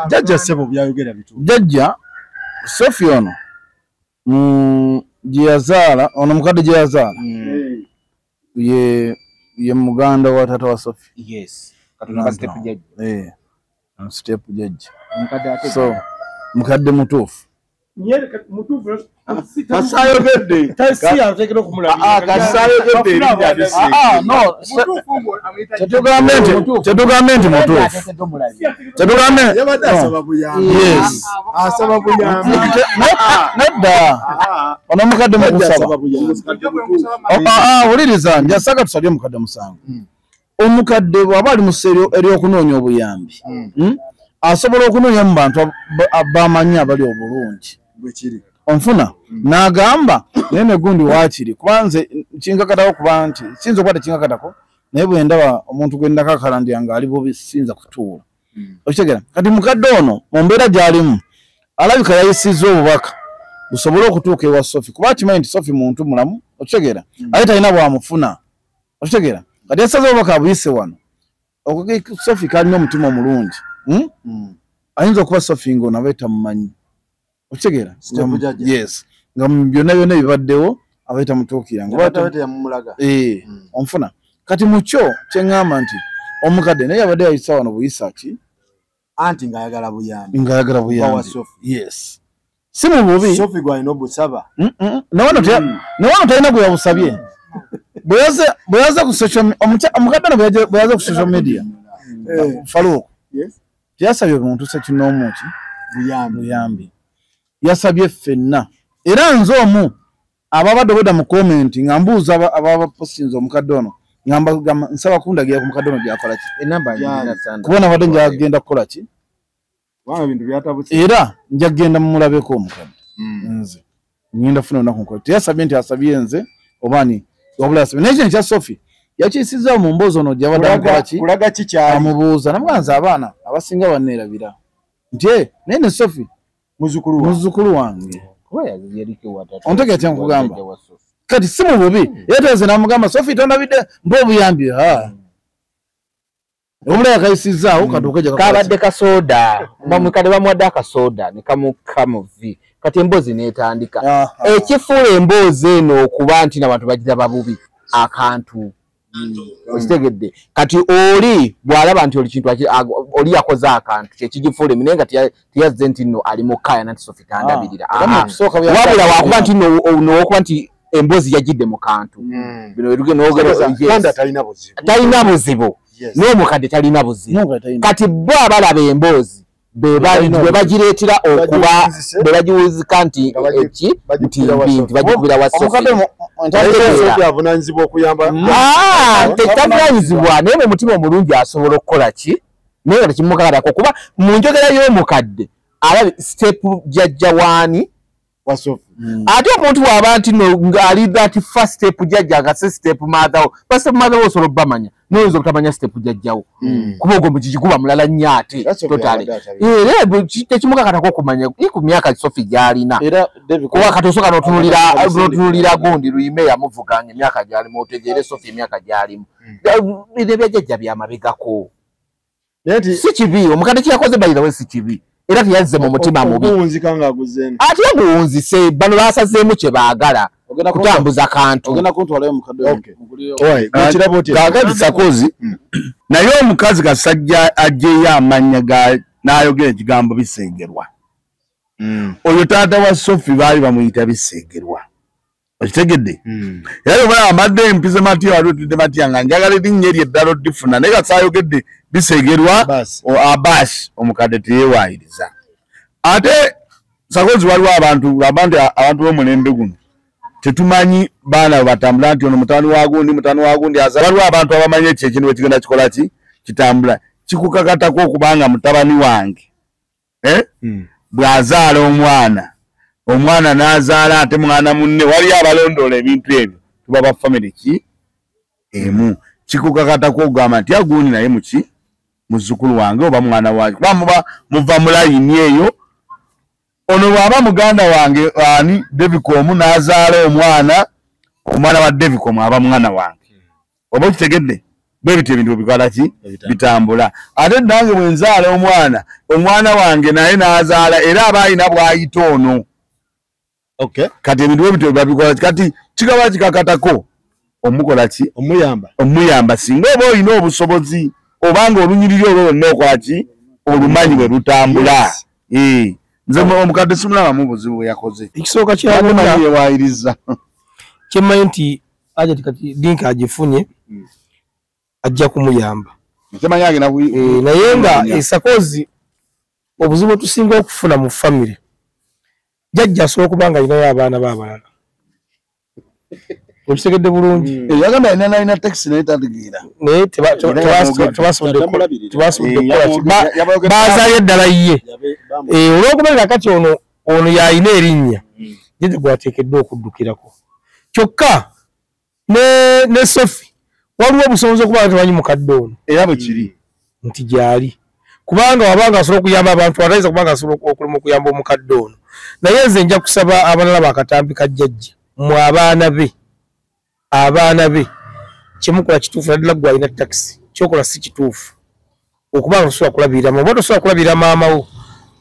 Jjajja ssebo byayogera bitu. Jjajja Sofi ono gye yazaala ono mukadde gye yazaala ye muganda wa taata wa Sofi. Yes. Katonda step jjajja. Step jjajja. So mukadde mutuufu. Kasayogedde. Tasiyagedde okumulabira. Kasayogedde no. Tetugambe nti mutuufu. Tetugambe yabadde asaba buyambi. Yes. Asaba buyambi. Nedda. Ono mukadde mukusaba. Wuliriza njasaka tusabye mukadde musango. Omukadde bw'aba ali mu sseryo ery'okunoonya obuyambi. Asobola okunoonya mu bantu abamanyi abali obulungi. Bwekiri. Onfuna n'agamba naye negundi waakiri kuba nze kinkakatako kuba nti sinza okuba tekinkakatako naye bwe ndaba omuntu gwe ndakakalandira nga ali bubi sinza kutuula. Okitegera kati mukadde ono mu mbeera gy'alimu alabika yayisizza obubaka busobole okutuuka ewa Sofi kuba akimanyi nti Sofi muntu mulamu. Okitegera ate talina bwamufuna. Okitegera kati yasaze obubaka abuyise wano Sofi kalina omutima omulungi. Ayinza okuba Sofi ng'ono aba tamumanyi. Okitegera yes nga byonna bibaddewo abaita mutuukira onfuna kati mukyo kyeŋŋamba nti omukadde naye yabadde yayisa wano buyisa ki anti ng'ayagala buyambi. Yes si mu bubi Sofi gwalina obusaba. newano talina gwe yabusabye bwe yaza ku social omukadde ono bwe yaza ku social media Faruku teyasabye muntu sekinoomu ki buyambi. Yasabye ffenna era nze omu ababadde bweda mu comment nga mbuuza ababa postinze omukadde ono ngamba nsaba kundagira ku mukadde ono gyakola ki kubona badde njagenda kukola ki era njagenda mumulabeko omukadde nze ngenda funa olunaku nkola teyasabye nti asabye nze obaani wabula yasabye naye kino ekya Sofi yakiyisizaawo mu mboozi ono gyabadde amukola ki kulaga kikyali amubuuza namuga nze abaana abasinga banneerabira nti naye ne Sofi muzukulu wange ontegera kya nkugamba kati si mu bubi yeeteze namugamba Sofi tondabidde mba obuyambi omula yakayisizaawo katuuke kabadde kasoda bamukadde bamuwadde akasoda ne kamuka mu vi kati emboozi neetandika ekifuula emboozi eno okuba nti n'abantu bagiraba bubi akantu okitegedde kati oli bw'alaba nti oli kintu oli yakoze akantu kyekigifuula naye nga teyazze nti nno ali mukaya nanti Sofi tandabirira wabula wakuba nti nowokuba nti emboozi yagidde mu kantu talina buzibu n'omukadde talina buzibu kati bo abalaba emboozi be bagireetera okuba be bagiwuzika nti eki nti bagikubira wa Sofi tetavunanyizibwa naye mu mutima omulungi asobola okukola ki naye tekimukakatako kuba mu njogera y'omukadde alabe step jjajja waani wasofu ate omuntu waba nti ali that first step jjajja agase step mother ba step mother wo solo bamanya noyinza okutamanya step jjajjawo kuba ogwo mukiki kuba mulala nnyo ate totale era tekimukakatako okumanya ku myaka Sophie gy'alina kuba kati osooka n'otunulira gundi luyime yamuvuganga emyaka gy'alimu otegeere Sophie emyaka gy'alimu ebyo byajjajja byamabegako si kibi omukadde kyakoze bayirawe si kibi era teyazze mu mutima mubi ate yaguwunzise bano basazeemu kye baagala kutambuza kantu kakati Sakozi naye omukazi kasajja ajjeyo amanya n'ayogera ekigambo bisegerwa oyo taata wa Sophie baali bamuyita bisegerwa okitegedde era obala amadde empize matyo alutudde matya nga njagala erinnya eryo eddala oddifuna naye kasaayogedde bisegerwa Abbas omukadde teyewaayiriza ate Sakozi waliwo abantu b'omulembe guno tetumanyi baana batambula nti ono mutani wa gundi aza waliwo abantu abamanyi ekyo ekintu bwe kigenda kikola kitambula kikukakatako okubanga mutabani wange bw'azaala omwana n'azaala ate mwana munne waliyo abalondoola ebintu ebyo tuba ba family ki emu kikukakatako okugamba nti agundi naye muki muzzukulu wange oba mwana wange kuba muva mu layini eyo ono bw'aba muganda wange ani Devicom n'azaala omwana wa Devicom aba mwana wange oba okitegedde bwe bityo ebintu bikola ki bitambula ate nange bwe nzaala omwana wange naye n'azaala era aba alina bw'ayita ono kati ebintu bwe bityo babikola kati kikaba kikakatako omukola ki omuyamba singa oba olina obusobozi obanga olunyiriri olwo lwonna okola ki olumanyi bwe lutambula nze omukadde simulaba mu buzibu bwe yakoze ekisooka yewaayiriza kyemmanyi nti ajati kati Dinka agifunye ajja kumuyamba naye nga Sakozi obuzibu tusinga okufuna mu family jjajja asobola okuba nga alinayo abaana b'abalala okitegedde bulungi yagamba alina taxi naye tategeera naye baazaayo eddala ye olw'okubeera kati ono yalina erinnya jjajja gwateekeddwa okuddukirako kyokka ne Sophie waliwo obusobozi okuba nga temanyi mukadde ono era bwe kiri nti gyali kubanga wabanga asobola okuyamba abantu atayinza kuba nga asobola okulema okuyamba omukadde ono naye nze nja kusaba abalala bakatambi ka jjajja mu abaana be kyemukola kituufu naddala gwe alina taxi kyokola si kituufu okubanga tosobola kulabirira oba tosobola kulabirira maama wo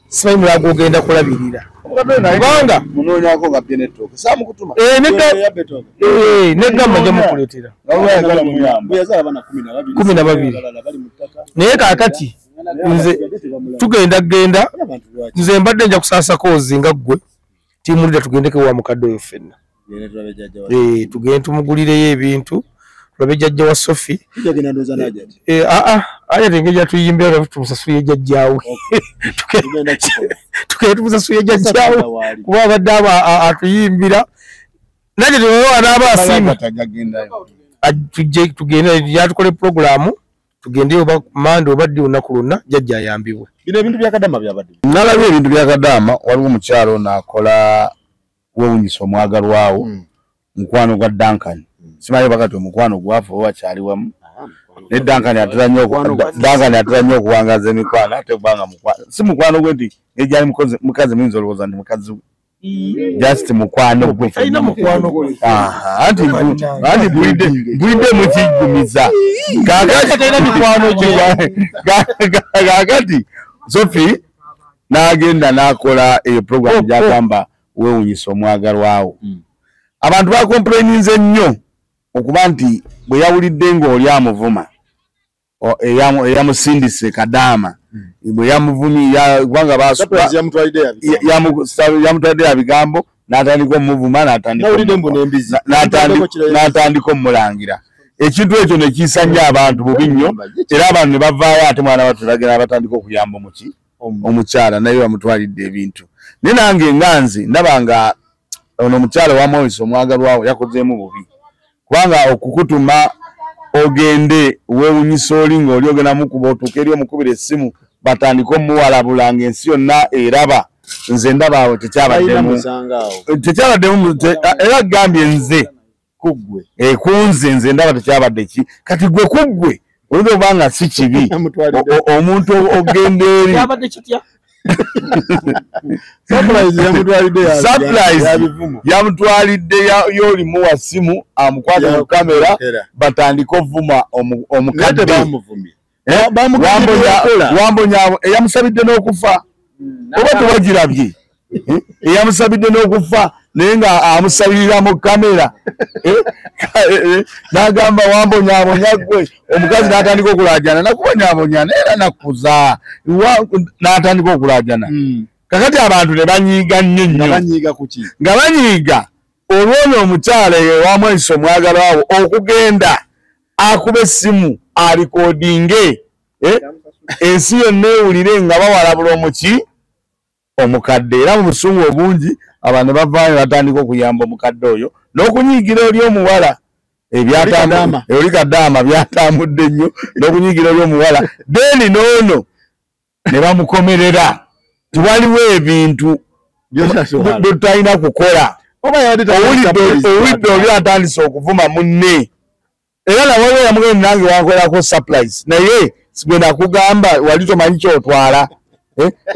simanyi mulago ogenda kulabirira kubanga munoonyako nga bye netooke saamukutuma negamba nja mukuleetera 12 naye kaakati nze tugenda nze mbadde nja kusaasa Kozi nga ggwe timulira tugendeko wa mukadde oyo ffenna tugende tumugulireyo ebintu tulabe jjajja wa Sophie ajati engeri tuyimbira tumusasule jjajjaawe tugende tumusasule jjajjaawe kuba abadde atuyimbira naye anaaba asiima tugende yatukole programu tugendeyo oba mande obadde olunaku lwonna jjajja ayambibwe nalabye ebintu bya Kadaama waliwo omukyalo n'akola wewunyisa omwagalwawo mukwano gwa Duncan simanyi bakati omukwano gwafa oba wakyali wamu ne Duncan atera nnyo okuwangaza emikwano ate kubanga si mukwano gwe nti ejyali mukazi muyinza olowooza nti mukazi just mukwano gwe anti bulidde mukigumiza kakati Sophie n'agenda n'akola eyo program gyagamba wewunyisa omwagalwawo abantu bakomplaininze nnyo okuba nti bwe yawulidde ng'oli amuvuma eyamusindise Kadaama bwe yamuvumi kubanga yamutwalidde ya bigambo n'atandika omuvuma n'atandika omulangira ekintu ekyo ne kisanja abantu bubi nnyo era abantu ne bavaayo ate mwana batulagera batandika okuyamba omukyala naye bamutwalidde ebintu naye nange nganze ndaba nga ono omukyala wa Moses omwagalwawo yakozeemu bubi kubanga okukutuma ogende weewunyisa oli ng'oli ogenda mukuba otuuka eri omukubira essimu batandika omuwalabulanga ensi yonna eraba nze ndaba awo tekyabaddemu era gambye nze kuggwe kunze nze ndaba tekyabadde ki kati gwe kuggwe olina obanga si kibi omuntu ogenda eri yamutwalidde y'olimu wa simu amukwate mu kamera batandika ovuma omukadde wambonyabo eyamusabidde n'okufa oba tewagirabye eyamusabidde n'okufa naye nga amusabirira mu kamera n'agamba wambonyabonya gwe omukazi n'atandika okulajana nakubonyabonya neera nakuza n'atandika okulajana kakati abantu ne banyiiga nnyo nga banyiiga olwono omukyala ewamwaiso omwagalwawo okugenda akuba essimu alikodinge ensi yonna ewulire nga bawalabula omuki omukadde era mu busungu obungi abantu bavaayo batandika okuyamba omukadde oyo n'okunyiigira oli omuwala oli kadaama byatambudde nnyo n'okunyiigira oli omuwala deni noono ne bamukomerera tiwaliwo ebintu tutalina kukola owulidde oli atandise okuvuma munne era nawaliwo yamugenda nange wankolako surprise naye gwe nakugamba wali tomanyi kyotwala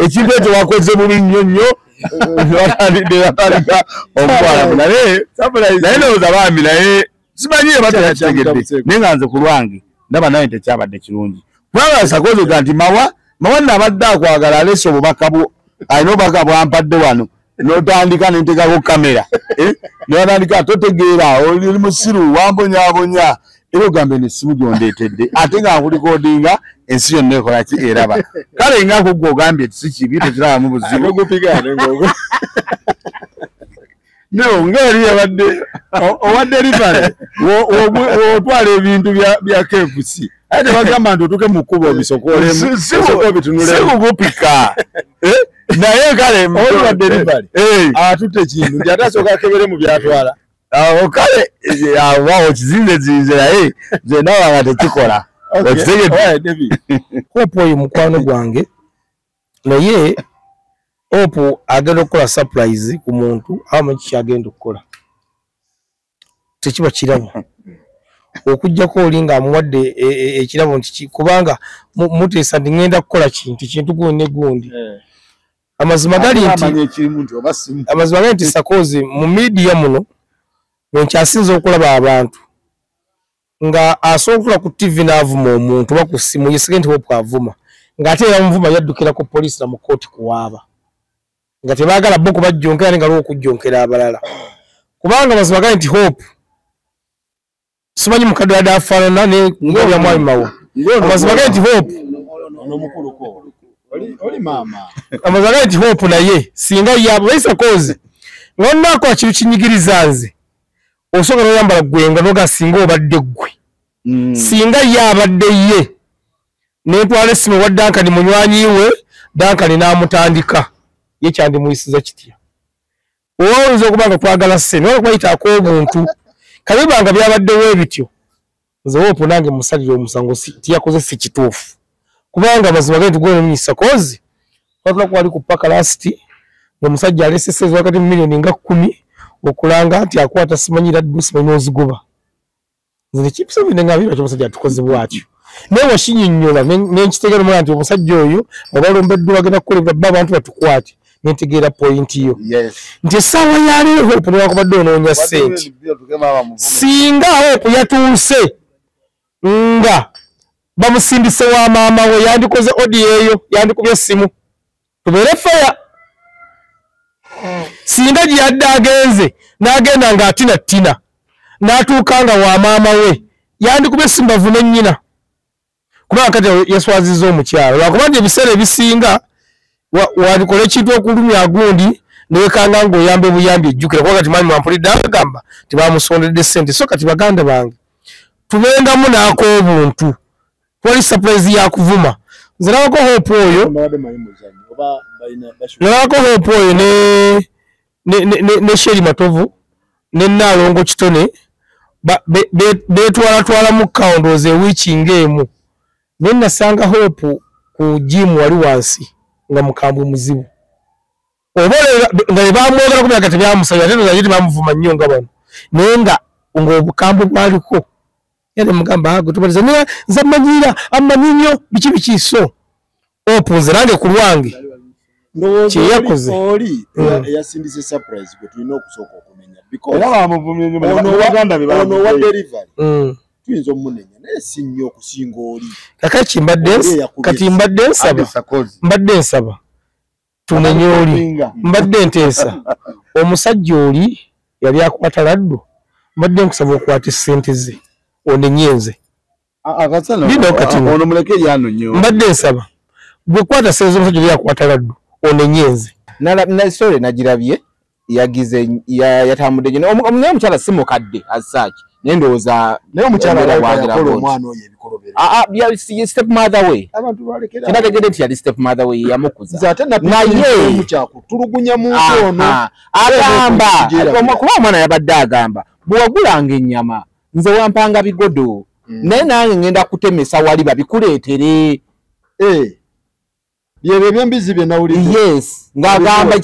ekintu ekyo wakoze bubi nnyo nnyo batandika omutwala naye ndowooza bambi naye simanyiye batayakitegedde naye nga nze ku lwange ndaba naye tekyabadde kirungi kubanga sakozoga nti mawa nabadde akwagala alese obubaka alina obubaka bwampadde wano n'otandika nentegako kamera n'otandika totegeera oli musiru wambonyabonya era ogambe nessimu gyondeetedde ate nga nkulikodinga ensi yonna ekola ki eraba kale nga kugwe ogambye si kibi tekirabamu buzibu no ngeri yabadde owadde rivale otwala ebintu bya KFC ate bagamba nti otuke mu kkubo bisokolemu sikugupika naye kale owadde rivale atutte ekintu nti ate asooka akebere mu byatwala awo kale awo kizinze naye nze ndaba nga tekikola Hope oyo mukwano gwange naye Hope agenda okukola surprise ku muntu amanyi kyagenda okukola tekiba kirabo okujjako oli nga amuwadde ekirabo nti kubanga muteesa nti ngenda kukola kintu gundi gundi amazima gali nti Sakozi mu media muno nkyasinza okulaba abantu nga asobola ku TV n'avuma omuntu oba ku ssimu yesige nti Hope avuma ng'ate yamuvuma yaddukira ku poliisi na mu kooti kuwaaba nga tebaagala bo kubajjonkera ne nga lwo okujjonkera abalala kubanga mazima gali nti Hope simanyi mukadde wadde afaanana ne ngobya mwami mawo amazima gali nti Hope amazima gali nti Hope naye singa yaba Sakozi ng'onnaako kintu kinyigiriza nze osobola n'oyambala gwenga noga singa obadde gwe singa yabadde ye n'etwala essimu wa Duncan munywanyi we Duncan n'amutandika ye kyandimuyisiza kitya oyinza okuba nga twagala ssente oba kubayitaako obuntu kabibanga byabaddewo ebityo nze Hope nange musalire omusango tiyakoze si kituufu kubanga mazima genti gwe Sakozi twatula kwali ku paka lasiti omusajja aleseseza wakati mu milioni nga 10 okulanga nti akwata simanyira dusi manyozigoba nze chipsa bine ngabira cy'omusajja tukoze bwatyo naye washinyinyola n'enkitegera mu nti omusajja oyo abalombeddwa bagenda kukolera abantu batukwate n'entegeera point yo nti sawa yali Hope ne wakubadde onoonya ssente singa Hope yatuuse nga bamusindise wa maama we yandikoze audio eyo yandikubye essimu tubeere faya singa gyadde agenze n'agenda nga atina n'atuuka nga wa maama we yandikubye essimu bavune nnyina kubanga kati yaswaziza omukyalo lwakubanga ebiseera ebisinga walikola ekintu okulumya gundi newekanga ng'oyamba obuyambi ejjukira kuba kati mwami wampulidde agamba tebamusondedde ssente so kati baganda bange tubengamu n'ak'obuntu twali surprise yakuvuma nze nabako Hope oyo ne Sheri Matovu ne Nalongo Kitone betwala mu kaundoze wiki ngemu nina sanga hope ku gym wali wansi nga mukambwe muzibu obola nga bamwogera ku byakati byamusabya tendo zayiti bamuvuma nnyo nga bano nenga ngo obukambwe bwaliko yale mugamba hago tubaliza ne zamanyira amaninyo bikibikiso opunzirange ku lwange yakoze oli yasindise surprise gwe tulina okusooka okumenya because era bamuvumye nnyo ono wa delivery tuyinza omunenya naye si nnyo okusinga oli kakaki kati mbadde nsaba tunenye oli mbadde nteesa omusajja oli yali akwata laddu mbadde nkusaba okwata ssente ze onenyenze ono muleke yano nnyo mbadde nsaba bwe kwata ssente z'omusajja yali akwata laddu onenyenze na story najirabye yagize yatambudde nyo omwana omukyala si mukadde asaki nendoza naye omukyala wagira omwana oyo ebikolobera step mother way abantu balekera kinategede nti yali step mother way yamukuza zate naye omukyako tulugunya muntu ono agamba kuba omwana yabadde agamba bwewagulanga ennyama nze wampanga bigodo naye nange ngenda kutemesa wali babikuleetere byebyo ebyembizi bye nawulidde yes ngagamba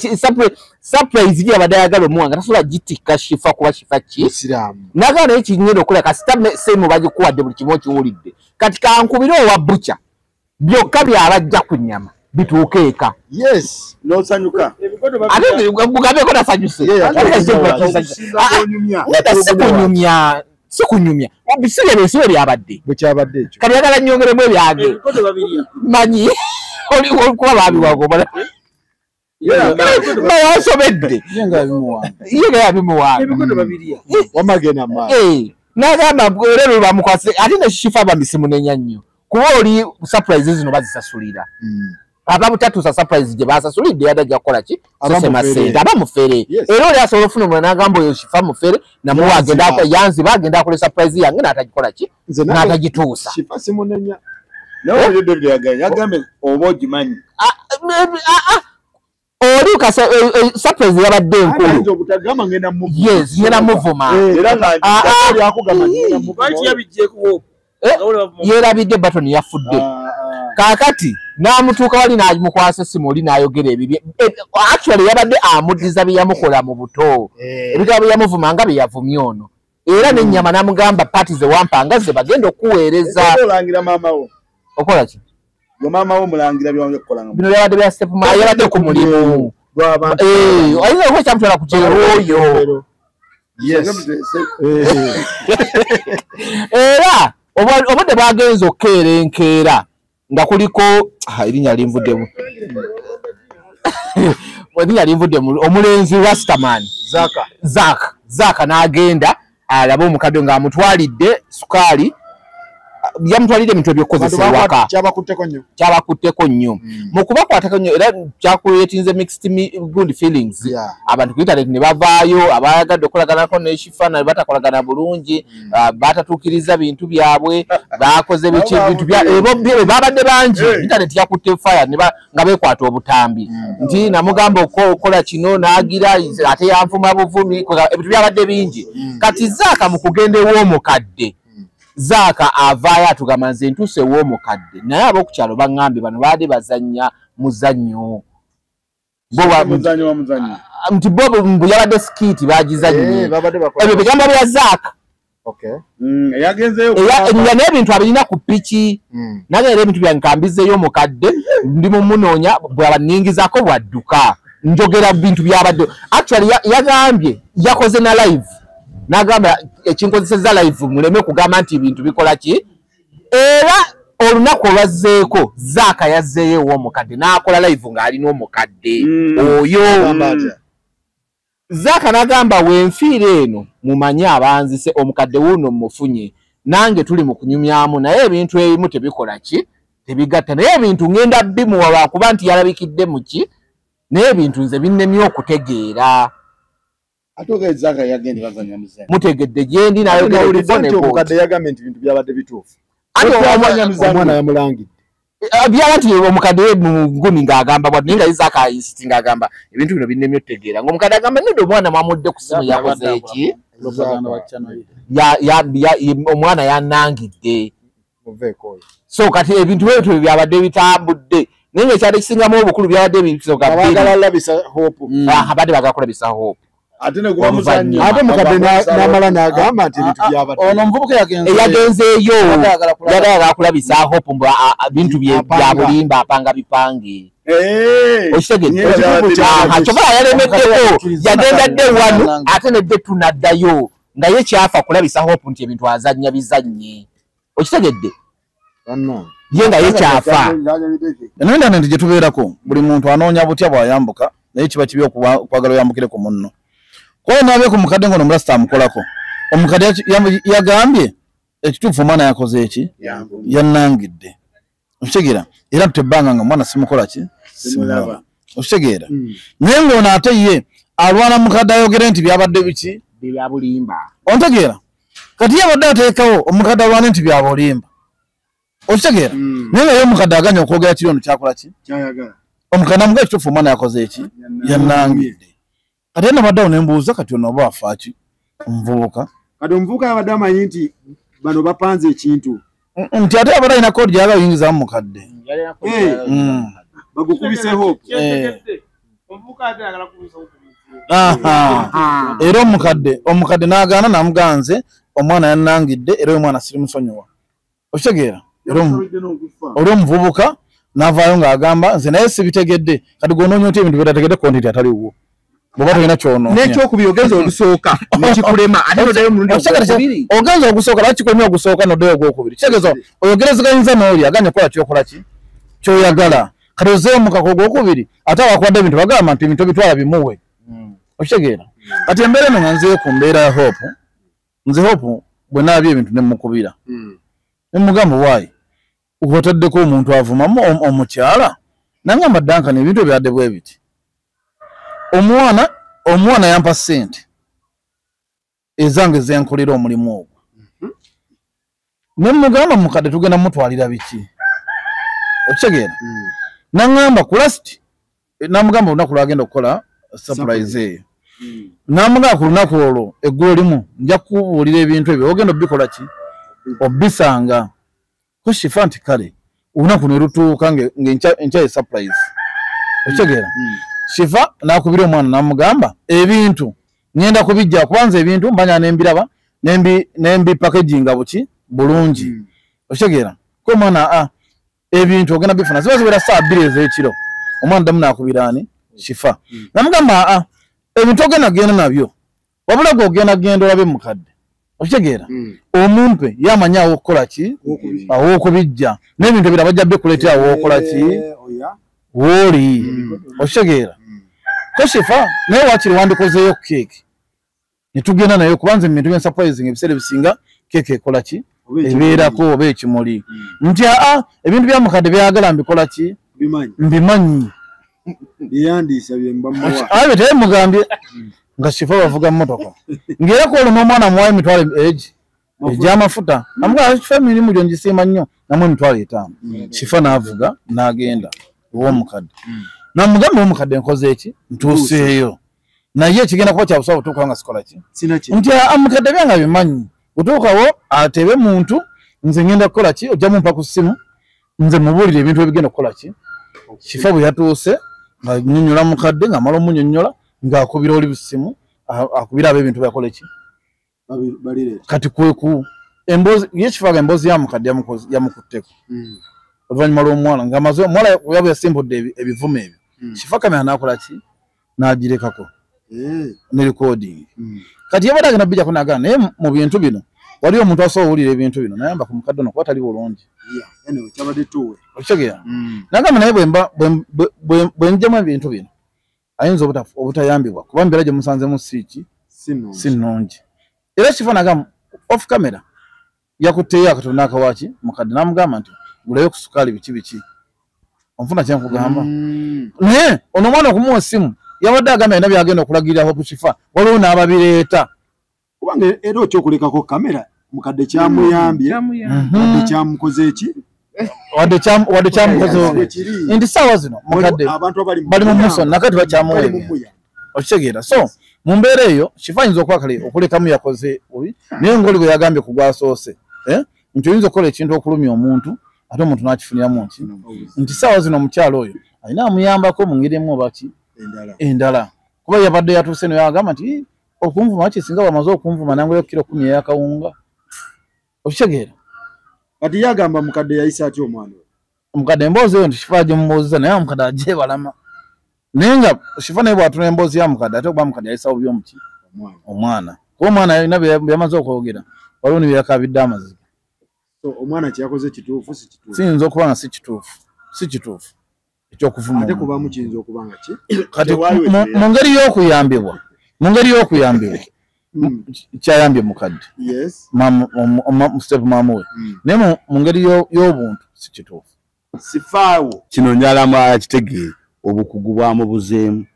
surprise bya badayagala omuwanga tasobola gitika shifa kuba shifa ki isiramu nagana naye kinyendo okola kasita semu bagikuwadde buli kimu kiwulidde kati kankubire owa bucha byokka byabajja ku nnyama bituukeeka yes nosanyuka ate gugambeko nasanyuse sikunyumya bisire byabadde bukyabadde ekyo kati yagala nyongeremu ebyange manyi olikuba babiwago bawasobedde yenga yabimuwanga wamagena mayi nagamba olero bamukwase ate neshifa bamisimunenya nnyo kuba oli surprise zino bazisasulira ababutatusa surprise gye basasulidde yadajja kukola ki sosema sente abamufere era oli asobola ofuna omwana nagamba oyo shifa mufere namuwa agenda yanzi bagenda akola surprise yange n'atagikola ki n'atagituusa shifa simunenya nawe oli David yagambe oba ogimanyi oli kasa surprise yabadde enkulu obutagamba ngenda mu yes ngenda muvuma era nga oli akugamba ngenda mu Baki yabijjeko yerabidde button yafudde kakati namutuuka wali namukwasa essimu oli n'ayogera ebibi actually yabadde amuddiza byeyamukola mu buto ebitabo byeyamuvuma nga byeyavumye ono era n'ennyama namugamba pati ze wampanga ze bagenda okuweereza olangira maama wo okola ki yo maama wo mulangira byonge kukola bino byabadde bya step ma yabadde ku mulimu ayinza okuba ekyamutwala ku kyero oyo era obudde bwagenza okukeera enkeera nga kuliko erinnya linvuddemu omulenzi Rastaman Zaka n'agenda alaba omukadde ng'amutwalidde sukaali yamutwalidde ebintu ebyokukozesa ewaka kyabakutteko nnyo mu kubakwatako nnyo era kyakuleetinze mixed good feelings abantu ku internet ne bavaayo abayagadde okolaganako n'ekifa ne batakolagana bulungi batatuukiriza bintu byabwe bakoze bintu babadde bangi internet yakutte fire nga beekwata obutambi nti namugamba okukola kino n'agira ate yanvuma buvumi ebintu byabadde bingi kati Zaaka mu kugenda ew'omukadde Zaaka avaayo atugamba nze ntuuse ew'omukadde naye ab'okukyalo baŋŋambye bano baadde bazannya muzannyo nti bo mbu yabadde sikiiti bagizannye ebyo bigambo bya Zaaka nga n'ebintu abirina ku piki nange era ebintu byange kambizeeyo omukadde ndi mumunoonya bwabaningizaako bwadduka njogera bintu byabadde actually yagambye yakoze na live nagamba ekinkozeseza live muleme kugamba nti ibintu bikola ki era olunaku olwazzeeko Zaaka yazzeeyo ew'omukadde n'akola live ng'alina omukadde oyo Zaaka nagamba wenfiira eno mumanye abanzise omukadde wuuno mmufunye nange tuli mu kunyumyamu naye ebintu ebimu tebikola ki tebigatta naye ebintu ngenda bimuwa lwakuba nti yalabikidde mu ki naye ebintu nze binnemye okutegeera atoke Zaaka yagenda bazanya muzanya mutegedde gyendi nayogera omukadde yagambye nti bintu byabadde bituufu omwana yamulangidde byaba nti omukadde we mugumi ng'agamba bwadde naye nga Zaaka ayisiti ng'agamba ebintu bino binnemye otegeera ng'omukadde agamba nedde omwana mwamudde ku simu yakoze eki omwana yanangidde so kati ebintu ebyo byabadde bitambudde naye ekyalo ekisingamu obukulu byabadde abadde bagala kulabisa hope ate mukadde n'amala n'agamba nti ebintu byabadde ono omuvubuka eyagenzeeyo yagala kulabisa hope mbu bintu bya bulimba apanga bipange kyova yalemeddeko yagenda dde wanu ate nedde tunaddayo naye kyafa kulabisa hope nti ebintu azannya bizannye okitegedde ye nga ye kyafa eno intaneti gye tubeerako buli muntu anoonya butya bw'ayambuka naye kiba kibi okwagala oyambukire ku munno kwayo naabe ku mukadde ngono mulasita amukolako omukadde yagambye ekituufu omwana yakoze eki yannangidde okitegeera era tutebbanga nga omwana simukola ki simulaba okitegeera naye ng'ono ate ye alwana mukadde ayogere nti byabadde biki bya bulimba ontegeera kati ye abadde ateekawo omukadde alwane nti bya bulimba okitegeera naye nga ye omukadde aganya okwogera kiri ono kyakola ki omukadde amugaa ekituufu omwana yakoze eki yannangidde kati ye nabaddeawo ne mbuuza kati ono oba afaaki omuvubuka kati omuvubuka yabadde amanyi nti bano bapanze ekintu nti ate abadde alina koodi gyagala oyingizamu mukadde bagukubiseho era omukadde n'agaana namuganze omwana yannangidde era omwana sirimusonyiwa okitegeera era omuvubuka n'avaayo ng'agamba nze naye sibitegedde kati gonoonya oti ebintu bitategedde kontenti ataliwo bwoba tolina kyonoonye n'ekyokubiri ogenza olusooka nekikulema ate noddayo omulundi ogwokubiri ogenza ogusooka lwaki kikulema ogusooka noddayo ogwokubiri kitegeeza oyogerezeganyinza n'oli aganya kukola kyokola ki kyoyagala kati ozeeyo mukako ogwokubiri ate awakuwadde ebintu bagamba nti ebintu ebitwala bimuwe okitegeera kati embeera eno nga nzeeyo ku mbeera ya hope nze hope bwe naabye ebintu nemukubira nemugamba waayi otaddeko omuntu avumamu omukyala nangamba dankani ebintu ebyadde bwe biti omwana yampa ssente ezange zenkolera omulimu ogwo nemugamba mukadde tugenda mutwalira biki okitegeera nangamba kulasiti namugamba olunaku lwagenda okukola surprise eyo namugamba ku lunaku olwo eggulo limu nja kubuulira ebintu ebyo ogenda obikola ki obisanga kushifa nti kale olunaku ne lutuuka ng'enkya surprise okitegeera shifa nakubira omwana namugamba ebintu ngenda kubijja kubanza ebintu mbanya nembiraba nembi packaginga buki bulungi okitegeera ko omwana ebintu ogenda bifuna ziba ziwera saa 2 ez'ekiro omwana damu nakubiraani shifa namugamba ebintu ogenda genda nabyo wabula gwe ogenda genda olabe mukadde okitegeera omumpe yamanya awokukola ki awokubijja n'ebintu ebira bajja bikuleetera awokola ki wooli okitegeera ko shifa naye wakiri wandikozeeyo keeki netugenda nayo kubanza ebintu bya surprising ebiseera ebisinga keeki ekola ki ebeerako oba ekimuli nti ebintu bya mukadde byagala mbikola ki mbimanyi byeyandiisa byembamuwa abe teye mugambye nga shifa bavuga mmotoka ngera ko oluma omwana muwaye emitwalo egy'amafuta amugaa shifa emirimu gyo ngisiima nnyo namwe emitwalo 5 shifa n'avuga n'agenda ow'omukadde namugamba omukadde nkoze eki ntuuseeyo naye kigenda kuba kyabusobola butuukawo nga sikola ki nti mukadde byanga bimanyi butuukawo atebe muntu nze ngenda kukola ki ojja mumpa ku ssimu nze mubuulire ebintu ebigenda kukola ki shifa bwe yatuuse nga nnyonnyola mukadde ng'amala omunnyonnyola ng'akubira oli busimu akubira abo ebintu byakola ki kati kweku emboozi ye kifaga emboozi ya mukadde yamukutteko oluvannyuma lw'omuwala ng'amaze omuwala yaba yasimbudde ebivumo ebyo kifa kamera n'akola ki n'agirekako ne recording kati yabadde agenda bijjako n'agana naye mu bintu bino waliwo omuntu asobola owulira ebintu bino nayamba ku mukadde ono kuba tali bulungi okitegeera nagamba naye bwe njjamu ebintu bino ayinza obutayambibwa kuba mbeera gye musanzemu siiki si nnungi era kifa nagamba off camera yakutteeyo akatono n'akawaki mukadde n'amugamba nti gulayo ku sukaali biki onfuna kyenkugamba naye ono omwana okumuwa essimu yabadde agamba alina byagenda okulagirira hopu kifa waliwo n'ababireeta kubanga era otya okulekako kamera mukadde kyamuyambye wadde kyamukoze eki wadde kyamukoze nti saawa zino mukadde bali mu muso nakati bakyamuweebya okitegeera so mu mbeera eyo kifanyinza okuba kale okulekamu yakoze obi naye ngoli bwe yagambye kugwasoose nti oyinza okukola ekintu okulumya omuntu ate omuntu n'akifuniramu nti saawa zino omukyalo oyo alina amuyambako mu ngeri emu oba ki endala kuba yabadde yatuuse no yagamba nti okunvuma kisinga bwamaze okunvuma nangoyo kiro 10 eyakawunga okitegeera kati yagamba mukadde yayisa atyo omwana omukadde emboozi eyo nti kifaa gyemubuuziza naye omukadde agyebalama naye nga kifa naye bwatuna emboozi ya mukadde ate okuba mukadde yayisa bubi omuki omwana kuba omwana alina byamaze okwogera waliwo ne byakabidde amaziga omwana kyakoze kituufu si kituufu siyinza okuba nga si kituufu ekyokuvuma ate kubamu kiyinza okuba nga ki kati mu ngeri y'okuyambibwa kyayambye mukadde step maamu we naye mu ngeri y'obuntu si kituufu sifaawo kino njalamu akitegeere obukugu bwamu buzeemu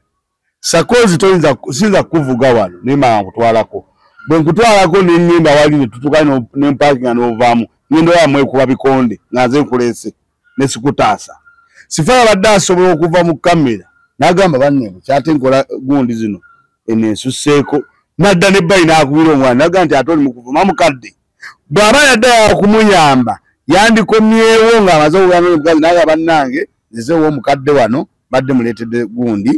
sakozi siyinza kuvuga wano nemala nkutwalako bwe nkutwalako neŋŋenda wali netutuka nempakinga n'ovaamu ngendo yamwe kuba bikonde ngaze nkuleese nesikutaasa sifaawo abadde asobola okuva mu kamera n'agamba banneebo kyate nkola gundi zino enensusseeko nadda ne bayi n'akubira omwana naga nti ate oli mukuvuma mukadde bw'aba yadde okumuyamba yandikomyewo ng'amaze okugamba omukazi naga bannange nzizeewo omukadde wano badde muleetedde gundi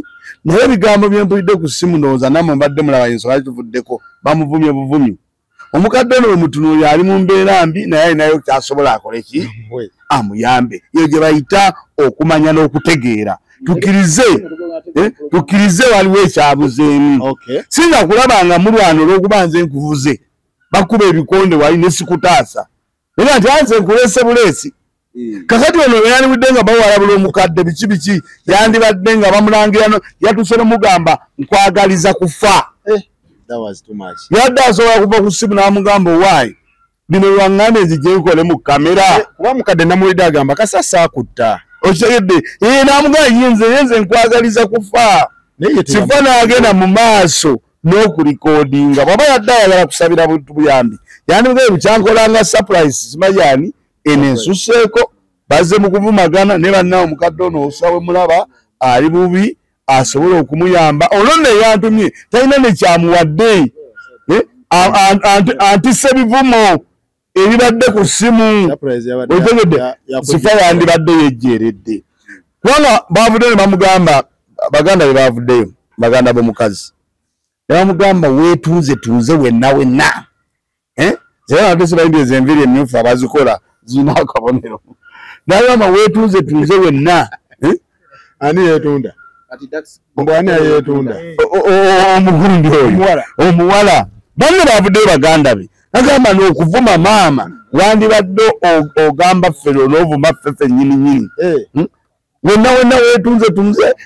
naye ebigambo bye mpulidde ku ssimu ndowooza nammwe mbadde mulaba ensonga kituvuddeko bamuvumye buvumyu omukadde ono wemutunuulira ali mu mbeera mbi naye alinayo kyasobola akole ki amuyambe eyo gye bayita okumanya n'okutegeera tukkirize waliwo ekyabuzeemu sinza kulaba nga mulwana olw'okuba nze nkuvuze bakuba ebikonde wali nesikutaasa era nti anze nkuleese buleesi kakati ono yandibudde nga bawalabula omukadde biki yandibadde nga bamulangira yatuuse nomugamba nkwagaliza kufa yadde asobola kuva ku ssimu n'amugamba owaayi bino lwaŋŋanda enzijje nkole mu kamera kuba mukadde namuwulidde agamba kasasa akutta okitegedde n'amugamba yenze nkwagaliza kufa sifa n'agenda mu maaso n'okulikodinga bw'aba yadde ayagala kusabira buntu buyambi yandibugee bukyankolanga surprise simayani enensusseeko bazze mu kuvumagana ne bannawo omukadde ono osawe mulaba ali bubi asobola okumuyamba olonne yantumye talina nekyamuwadde antisse bivumo ebibadde ku ssimu otegedde sifa yandibadde yejjeeredde kubanga bavuddeyo ne bamugamba baganda be bavuddeyo baganda b'omukazi ne bamugamba weetuuze wenna zera nate sibayindiza enviri emyufu abazikola zina akabonero nagamba weetuuze wenna ani yeetunda mbwani ayeetunda omugundi oyo omuwala banne bavuddeyo baganda be nagamba n'okuvuma maama wandibadde ogamba ffero n'ovuma ffefe nyininyini wenna weetunze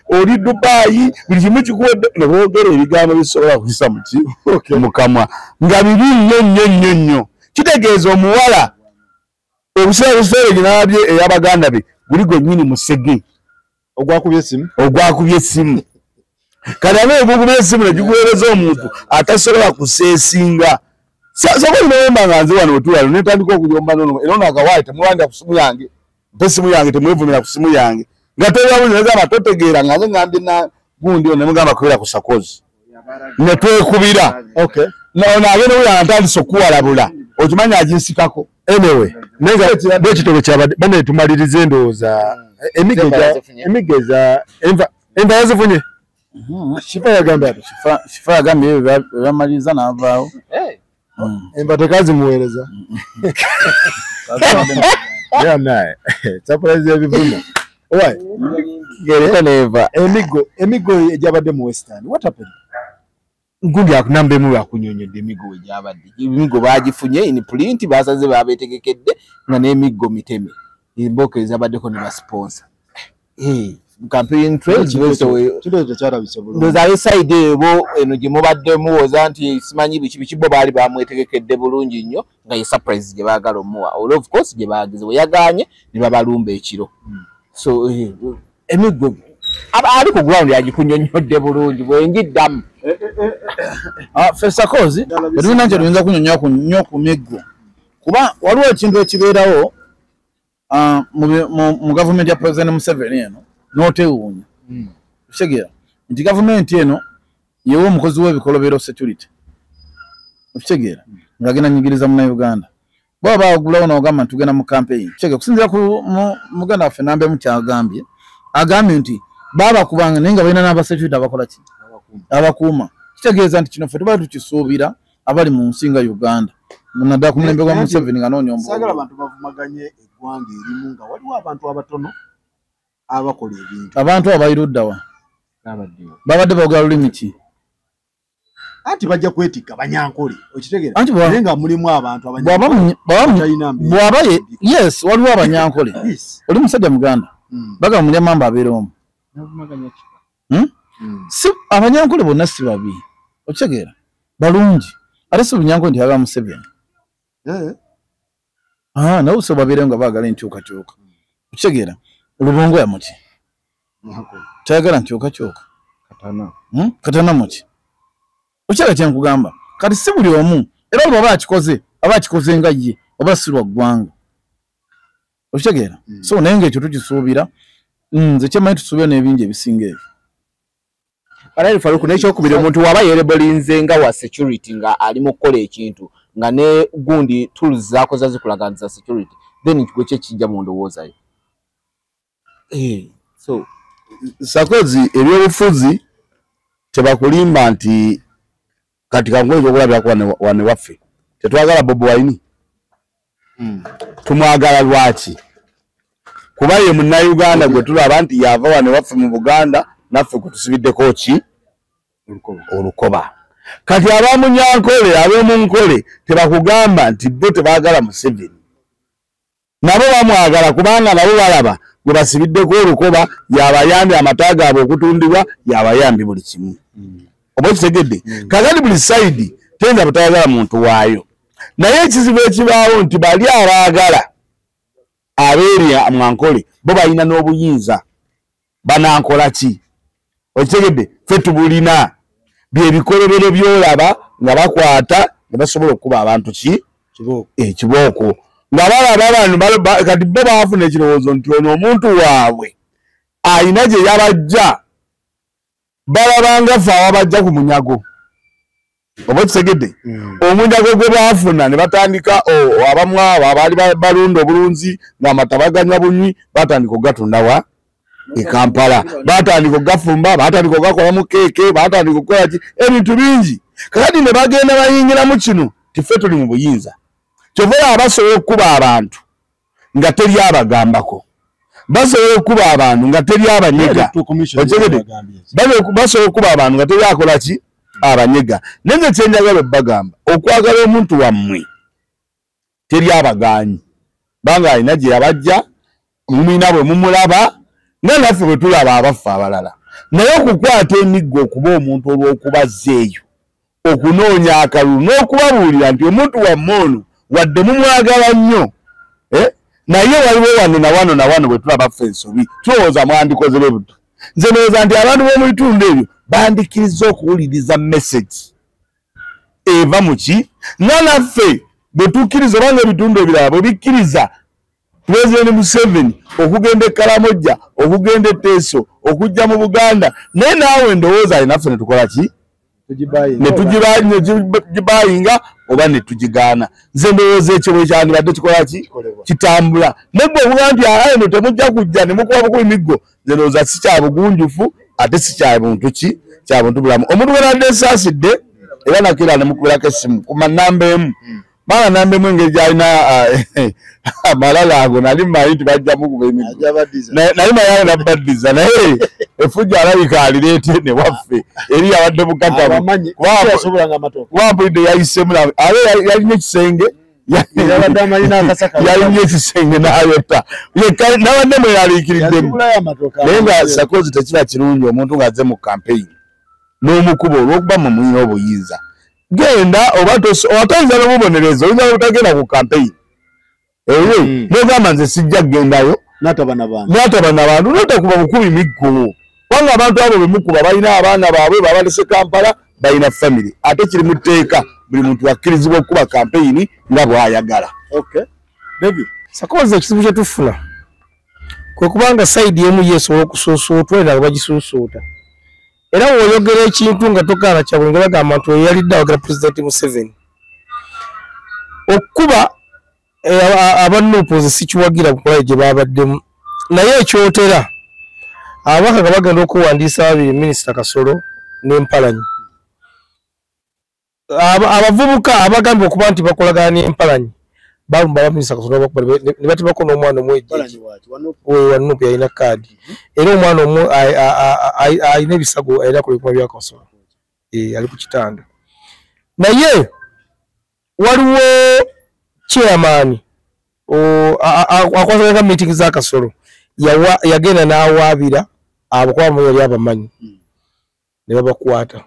oli Dubai buli kimu kikuwedde neboogera ebigambo bisobola kuyisa mu kamwa nga bibi nnyo kitegeeza omuwala obuseera ginabye ey'abaganda be guli gwennyini musege ogwakubye essimu kale abe ogugubye essimu negiguweereza omuntu atasobola kuseesinga sokolinaomba nga nze wano wetuwalo netandika okuyomba era akawaayi temuwandika ku simu yange mpe simu yange temwevumira ku simu yange nga toyabuzi negamba totegeera nga nze ngambye na gundi ono nemugamba kubira ku sakozi netwekubira nagenda wulanga ntandise okuwalabula okimanya aginsikako anyway nenga bwekitabo kyabadde bane tumalirize endowooza emigeza enva yazifunye kifa yagambye byamaliriza n'avaawo enva tekazimuweereza naye surprise ebivumo emigo egyabadde mu western what happened gundi akunambemu bakunyonyedde emigo egyabadde emigo bagifunye in print basaze babetegekedde nga n'emigo miteme emboka ezabaddeko ne basponsor campaign trade ndozayo side ebo eno gye mubaddemu woza nti simanyi biki bo baali bamwetegekedde bulungi nnyo nga ye surprise gye baagala omuwa all of course gye baageze we yaganye ne babalumba ekiro so emigo ali ku ground yagikunyonyodde bulungi bwengiddamu fesakozi tulina nti tuyinza kunyonya nnyo ku miggo kuba waliwo ekintu ekibeerawo mu gavumenti ya President Museveni eno n'otewuunya kitegeera nti gavumenti eno yewe omukozi w'ebikolobero security okitegeera ng'agenda nyigiriza Munnayuganda bwaba bagulawo n'ogamba tugenda mu campaign kitegeera okusinziira ku muganda waffe Nambemu kyagambye agambye nti baba kubanga naye nga balina n'abasecurity abakola ki abakuuma kitegeeza nti kino ffe tuba tukisuubira abali mu nsi nga Uganda naddala ku mulembe gwa Museveni nga noonya omugogo. Saagala abantu bavumaganye eggwanga erimu nga waliwo abantu abatono abakola ebintu. Abantu abayiruddawa babadde boogera lulimi ki? Anti bajja kwetikka Banyankole okitegeera Anti naye nga mulimu abantu Abanyankole bw'aba yes waliwo Abanyankole oli musajja Muganda baga mulyamamba abeera omu si Abanyankole bonna si babi okitegeera balungi ate si Bunyankole nti aba Museveni nawe so babeere nga baagala enkyukakyuka okitegeera Lubongo ya muki tayagala nkyukakyuka katana muki okitegeera kye nkugamba kati si buli omu era olwo aba akikoze nga ye oba si lwa ggwanga okitegeera so naye ng'ekyo tukisuubira nze kyemanyi tusuubira n'ebingi ebisinga ebyo. Alali Faruku n'ekyokubiri omuntu waba yeerebolinze nga wa security nga ali mu kukola ekintu nga ne gundi tools zakoza zikulaganza security then gwe kye kijja mu ndowoozayo. So Sakozi ebyobufuzi tebakulimba nti kati kangoye okulabya wane waffe tetwagala Bobi Wine tumwagala lwaki kuba ye Munnayuganda gwe tulaba nti yava wane waffe mu Buganda naffe kutusibiddeko ki olukoba kati abamunyankole ab'omunkole tebakugamba nti bo tebaagala Museveni nabo bamwagala kubanga nabo balaba gwe basibiddeko olukoba yabayambi amata gaabwe okutundibwa yabayambi buli kimu oba kitegedde kakati buli sayidi tenza butayagala muntu waayo naye ekizibu ekibaawo nti bali abaagala abeeri mwankole bo balina n'obuyinza banankola ki okitegedde ffe tubulina byebikolobero byolaba nga bakwata ne basobola okukuba abantu ki ekibooko nga balaba abantu kati bo baafuna ekirowoozo nti ono omuntu waabwe ayina gye yabajja balabanga ffe awabajja ku munyago oba kitegedde omunyago gwe baafuna ne batandika abamu abo abaali balunda obulunzi ng'amata baganywa bunywi batandika okugatundawa e Kampala batandika okugafumba batandika okugakolamu keeke batandika okukola ki ebintu bingi kakati ne bagenda bayingiramu kino tiffe tuli mu buyinza kyova basobola okukuba abantu nga teri abagambako basobola okukuba abantu nga teri abanyega basobola okukuba abantu nga teri akola ki abanyega nenze kyenjagala bagamba okwagala omuntu wammwe teri abaganyi banga alina gye yabajja mumina bwe mumulaba nga naffe bwe tulaba abaffe abalala naye okukwata emiggo okuba omuntu olw'okubazzeeyo okunoonya akalulu n'okubabuulira nti omuntu wammwe ono wadde mumwagala nnyo naye waliwo wano na wano bwe tulaba ffe ensobi tulowooza mwandikoze buto nze ndowooza nti abantu b'omu bitundu ebyo bandikiriza okuwuliriza message eva mu ki nga naffe bwe tukkiriza obanga ebitundu ebirala bwe bikkiriza President Museveni okugenda e Kalamojja okugenda e Teso okujja mu Buganda naye naawe ndowooza alinafe ne tukola ki ne tugibayinga oba ne tugigaana nze ndowooza ekyo bwe kyandibadde kikola ki kitambula negwe okugaa nti eno temujja kujja ne mukuba bukuba emiggo nze ndowooza si kya bugunjufu ate si kya buntu ki kya buntu bulamu omuntu bwenadde ensaasidde era nakira ne mukubirako essimu ku manamba emu bana Nambemu engeri gyalina amalala ago nali mmanyi nti bajja mukuba emiggo nali mayala nabaddiza naye efujja alabika alireete ne waffe eri yabadde mukatamu wampulidde yayisemu yalina ekisenge yalina ekisenge n'ayota nabadde mweyaliikiriddemu naye nga Sakozi tekiba kirungi omuntu ng'azze mu campaign n'omukuba olw'okuba mu mulina obuyinza genda obatayinza n'obubonereza oyinza n'obutagenda ku campaign n'ogamba nze sijja kugendayo n'ataba n'abantu n'otakuba bukubi miggo kubanga abantu abo bemukuba balina abaana baabwe babalese Kampala balina family ate kiri mu tteeka buli muntu akkirizibwa okukuba campaign nga bw'ayagala. Sakozi ekizibu kye tufuna kwe kubanga sayidi emu yeesobola okusuusuutwa era bagisuusuuta era woyogera ekintu nga tokaana kyabwe nga bagamba nti oyalidde awagala President Museveni okuba abanuupozi sikiwagira kukola gye babaddemu naye ekyotera abaka nga bagenda okuwandiisa babiri Minisita Kasolo n'Empalanyi abavubuka abagambye okuba nti bakolagana n'Empalanyi balumba Minisita Kasolo ne batibako n'omwana omwejjeje wanuupu yalina kaadi era omwana omu alina ebisago era ku bikuma bya Kasolo ali ku kitanda naye waliwo chairman akwasanga meeting za Kasolo yagenda n'awaabira abakwamo yali abamanyi ne babakwata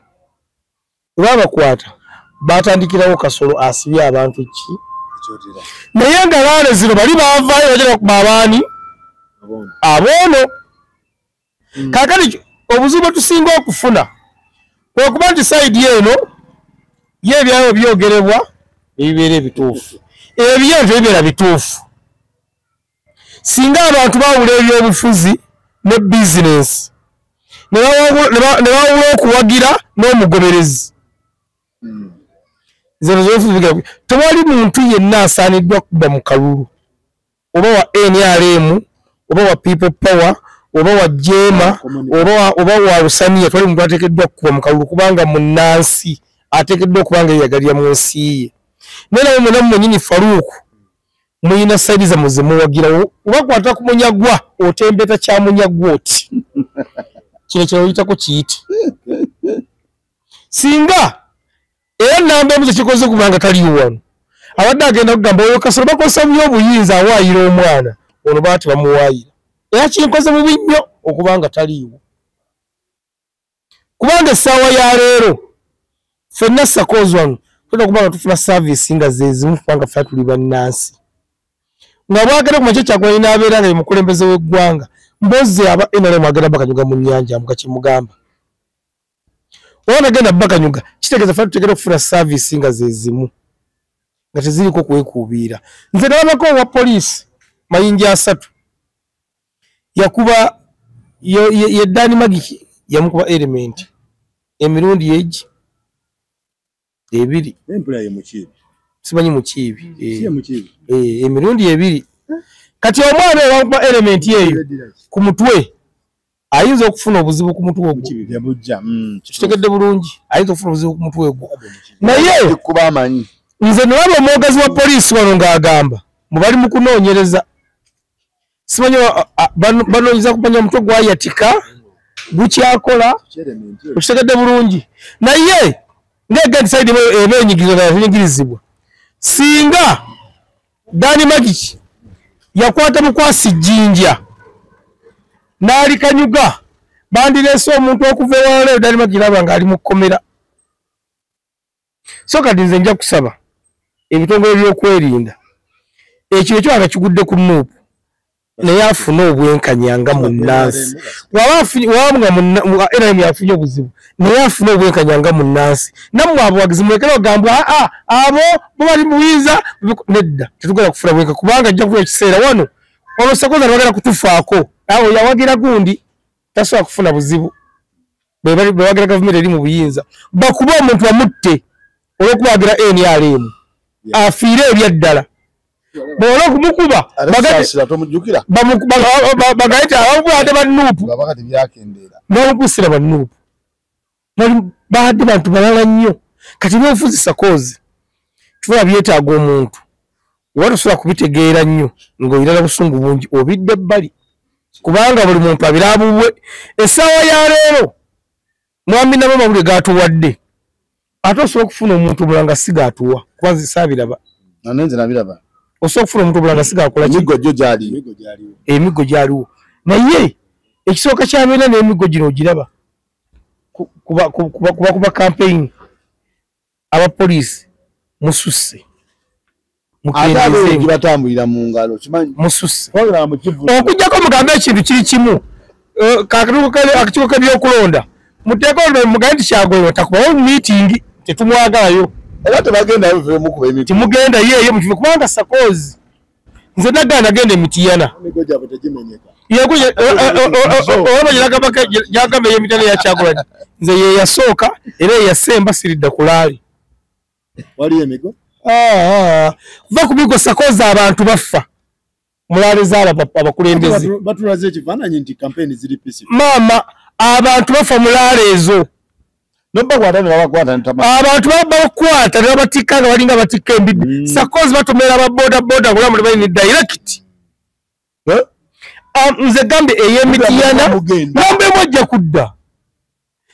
batandikirawo Kasolo asibye abantu ki naye nga laale zino bali baavaayo bajja kuba abaani aboono kaakati obuzibu tusinga okufuna okuba nti sayidi eno yeebyayo byogerebwa ebibeera ebituufu ebyentu ebibeera bituufu singa abantu bawula ebyobufuzi ne bizinesi ne bawula okuwagira n'omugoberezi zino zofuziga tewali muntu yenna asaaniddwa kuba mu kalulu oba wa NRM oba wa People Power oba wa Jema oba wa Lusaniya tewali muntu ateekeddwa kuba mu kalulu kubanga munnansi ateekeddwa okubanga yeyagalira mu nsi ye nera mwe namwe nyini Faruku muyina saidi za muzimuwagirawo ubakwata ku munyagwa otembeta kya munyagwa oti kino kyoyitako kiyiti singa era namba emuze kikoze kubanga taliyo wano abadde agenda kugamba oyo Kasolo bakosa mu obuyinza awaayira omwana ono baati bamuwaayira era kinkoze mu binnyo okubanga taliyo kubanga essaawa ya leero ffenna Sakozi wano tulina kubanga tufuna service nga zezimu kubanga ffe tuli bannansi nga bwagera ku makya Kyagulanyi n'abeera nga ye mukulembeze w'eggwanga mbozi aba NRM agenda Bakanyuga mu nnyanja amuga kimugamba wanagenda Bakanyuga kitegeeza ffe tutegera okufuna service nga zezimu nga teziriko kwekuubiira nze nalabako owa poliisi mayinja 3 yakuba Dani Magiki yamukuba element emirundi egi 2 empula ye mukibi simanyi mukibi emirundi 2 kati omwana ewakuba element yeyo ku mutwe ayinza okufuna obuzibu ku mutwe ogwo yabujja kitegedde bulungi ayinza okufuna obuzibu ku mutwe ogwo naye kuba amanyi nze nalaba omwogazi wa poliisi wano ng'agamba mubali mu kunoonyereza simanyi banoonyeza kumanya omutwe gwayatika gukyakola okitegedde bulungi naye ng'egenti saidi eba enyigirizibwa singa Dani Magiki yakwata mukwasi Jinja n'ali Kanyuga bandireese omuntu okuva ewala Dani Magiki laba ng'ali mu kkomera so kati nze nja kusaba ebitongole by'okwerinda ekyo ekyanga kigudde ku Nuupu naye afuna obwenkanya munnansi wabanga yafunye obuzibu naye afuna obwenkanya nga munnansi nammwe abawagizi mulekere ogamba abo bo bali muyinza nedda tetugenda kufuna bwenka kubanga ajja kuba ekiseera wano olwo Sakozi bagenda kutufaako awo yawagira gundi tasobola kufuna buzibu bewagira gavumenti eri mu buyinza bakuba omuntu bamutte olw'okubagira NRM afiire ebyaddala bw'ola okumukuba bagayita ababwadde bannuupu bamukusira bannuupu badde bantu balala nnyo kati byobufuzi Sakozi tufuna byetaaga omuntu oba tosobola kubitegeera nnyo ng'oyirala busungu bungi obidde ebbali kubanga buli muntu abiraabubwe essaawa ya leero mwami nabo amawulire gatuwadde ate osobola okufuna omuntu mulanga si gatuwa kuba nze saabiraba nanenze nabiraba osobola okufuna omuntu mulanga si gakola emiggo gyo gyaliwo emiggo gyaliwo naye ekisooka kyabeera n'emiggo gino ogiraba kuba campaign abapoliisi mususse batambulira mu ngalo kimanyi mususse okujjako mugambe ekintu kiri kimu akakiiko k'ebyokulonda muteeko mugambe nti Kyagulanyi takubawo meeting tetumwagalayo era tebagenda bivuye mukuba emikulu timugenda yeeyo mukive kubanga Sakozi nze nagenda agenda emitiyana yakuye yagamba emitiyana yakyagulanye nze ye yasooka era yasemba siridda kulaali waliyo emigo kuva ku bigo sakoza abantu baffa mulaale zaaba abakulembeze batulaze ekifaananyi nti kampeni ziri peaceful maama abantu bafa mulaale ezo abantu babakwata ne babatikka nga balinga batikka embidde sakozi batomera ababodaboda ngula muli balini direct nze gambe ey'emitiyana nambe mwajja kudda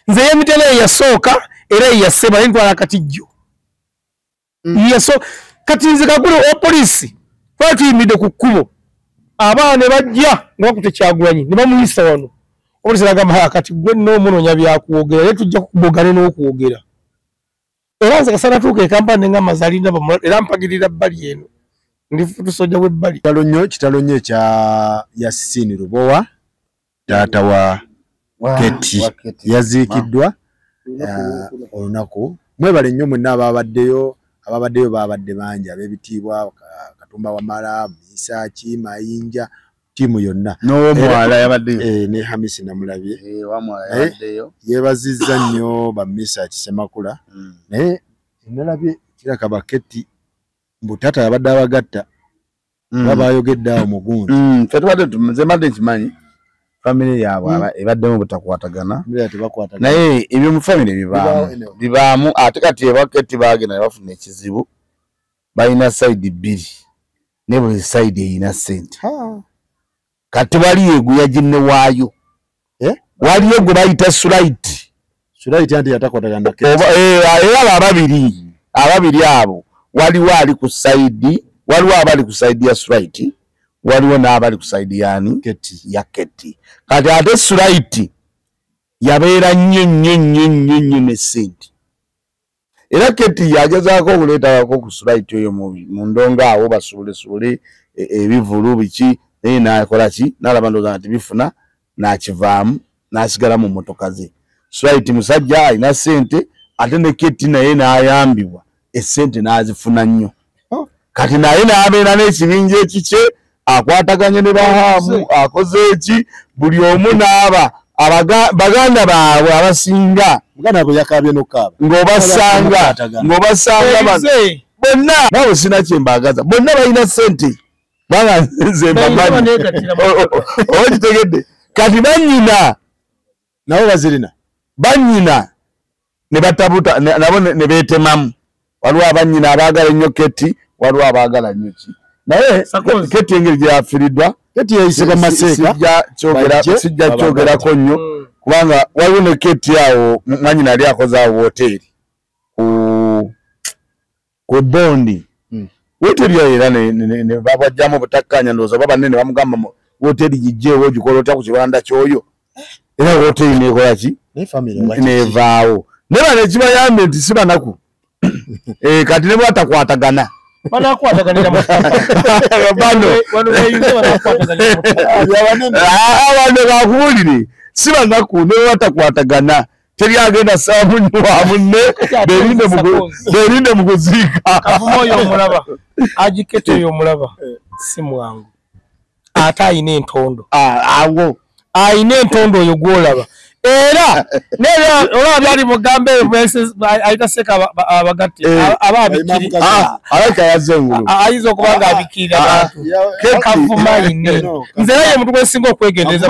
nze ey'emitiyana eyasooka era eyaseba nentwala akatijjo kati nze kakulu opoliisi twali tuyimidde ku kkubo abaana ne bajja ne bakuta Kyagulanyi ne bamuyisa wano opoliisi nagamba kati gwe n'omunoonya byakwogera naye tujja kukubogane n'okwogera era nze kasana tuuka ekampani nga mazalinda era mpagirira bbali eno ndi tusojja w'ebbali kitalo nnyo ekya Yasin Rubowa taata wa Keti yaziikiddwa olunaku mwebale nnyo mwenna ababaddeyo babadde bangi ab'ebitiibwa Katumba Wamala Misaki Mayinja timu yonna n'owomwala yabaddeyo ne Hamisi Namulabye yeebazizza nnyo ba Misaki Semakula naye nalabye kiraka baketi mbu taata yabadde abagatta babayogedde awo mugundu ffe tubadde nze mbadde nkimanyi famire yaabwe ebaddemu butakwatagana naye ebyo mu famire bibaamu ate kati ebaketi baagenda ne bafuna ekizibu balina sayidi bbiri ne buli sayidi erina ssente kati waliyo eguya ginne waayo waliyo gwe bayita sulaiti anti yatakwatagana era ababiri abo waliwo ali ku sayidi waliwo abali ku sayidi ya sulaiti waliwo n'abali ku sayidi yani ya Keti kati ate sulaiti yabeera nnyo ne ssente era Keti yagezaako okuleetako ku sulaiti oyo mu ndongo awo basuulesuule ebivulu biki naye nakola ki n'alaba ndowooza nti bifuna n'akivaamu n'asigala mu mmotoka ze sulaiti musajja alina ssente ate ne Keti naye n'ayambibwa essente n'azifuna nnyo kati naye n'abeera n'ekibinja ekikye akwataganye ne bahaamu akoze eki buli omu n'aba baganda baabwe abasinga ng'obasanga bonna naawe sina kyembagaza bonna balina ssente banga nze mbamanyi okitegedde kati bannyina nabo bazirina bannyina ne batabuta nabo ne beetemamu waliwo abannyina abaagala ennyo Keti waliwo abaagala nnyo ki naye Keti engeri gyeyafiriddwa Keti yayisibwa Maseeka sijja kyogerako nnyo kubanga waliwo ne Keti awo mwanyina yali akoze awo woteeri ku Bondi woteeri eyo era ne babajjamu obutakkanya ndowooza oba banne ne bamugamba woteeri gijjeewo ogikola otya ku kibanda kyoyo era woteeri neekola ki neevaawo naye bano ekibayambye nti si banaku kati ne bwatakwatagana abantu bakuwulire si banaku ne bwatakwatagana teri agenda saamu nnyo wa munne berinde mu kuziika Kavuma oyo omulaba agikete oyo omulaba si mwangu ate ayina entondo awo ayina entondo oyo gwolaba era nera olaba byali mugambe ayita seka abagatti ababikiri alaka yazengulu ayiza okuba nga abikirira abantu Kavuma ayine nze naye muntu gwesinga okwegendereza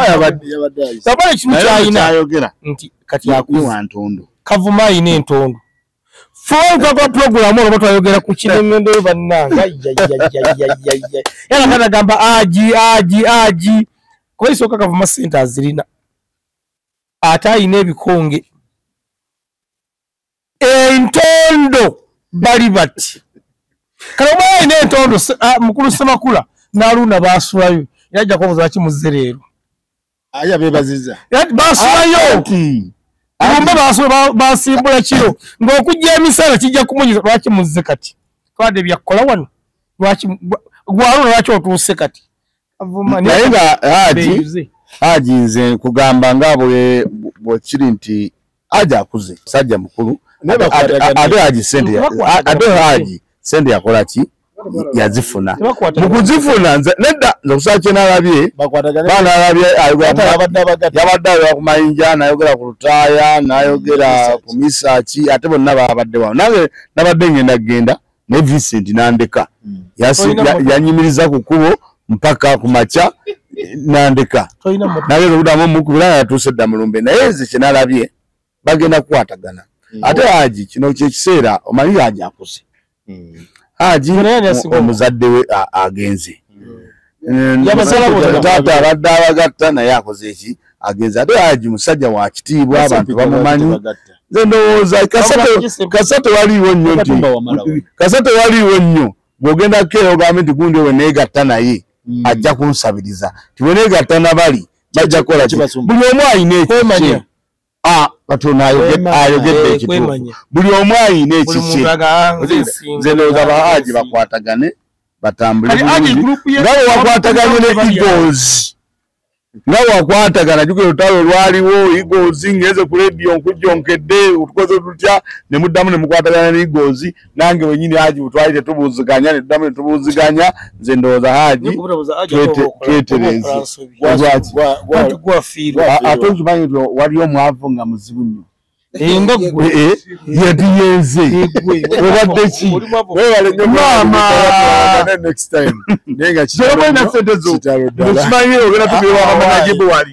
sabona ekimu kyayina nti kati yakuwa ntondo Kavuma ayina entondo fonga kwa program olwo twayogera ku kinengendo bannanga yana kana gamba aji koisoka Kavuma sente azirina atayina ebikonge entondo bali bati kaloma ayina entondo mukulu Semakula n'aluna basulayo yajja kubuza kimuzerero aya bebaziza basulayo Bamba basimbula kiro ng'okujja emisala kijja kumunyiza lwaki muzze kati twade byakola wano lwaki gwalo lwaki otuuse kati naye nga Haji nze kugamba nga bwekiri nti Haji akuze sajja mukulu ate Haji sente yakola ki yazifuna mukuzifuna nedda nze kusakye nalabye banalabye yabadde ayokumayinja nayogera ku lutaaya nayogera ku misaaki ate bonna babadde wawo nange nabadde ngenda ne Vincent nandeka yanyimiriza ku kkubo mpaka ku makya nandeka naye okudamu mukubira yatuuse dda mulumbe naye nze kye nalabye bagenda kukwatagana ate Haji kino kyekiseera omanyi Haji akuze Haji omuzadde we agenze taata abadde abagatta naye akoze eki agenze ate Haji musajja wa kitiibwa abantu bamumanyi nze ndowooza kasate waliiwo nnyo nti kasate waliiwo nnyo bw'ogenda keera ogambe nti gundi we neegatta naye ajja kunsabiriza tibwe neegatta nabali bajja kukola ki buli omu ayina ekikye Katonda ayogedde ekituufu buli omu ayina ekikye nze ndowooza Haji bakwatagane batambule bulungi nga bwe wakwataganye ne Eagles nga wakwatagana jukira olutalo lwaliwo Eagles ngeze ku radio nkujjonkedde utukoze tutya ne muddamu ne mukwatagana ne Eagles nange wenyini Haji utwalire tubuuziganya ne tuddamu ne tubuuziganya nze ndowooza Haji twetereze ate okimanyi nti waliyo omwavu nga muzibu nnyo yadiyenze obadde ki next time nenga kitalo ddala kimanyi ogenda tubiwa amanajibu wali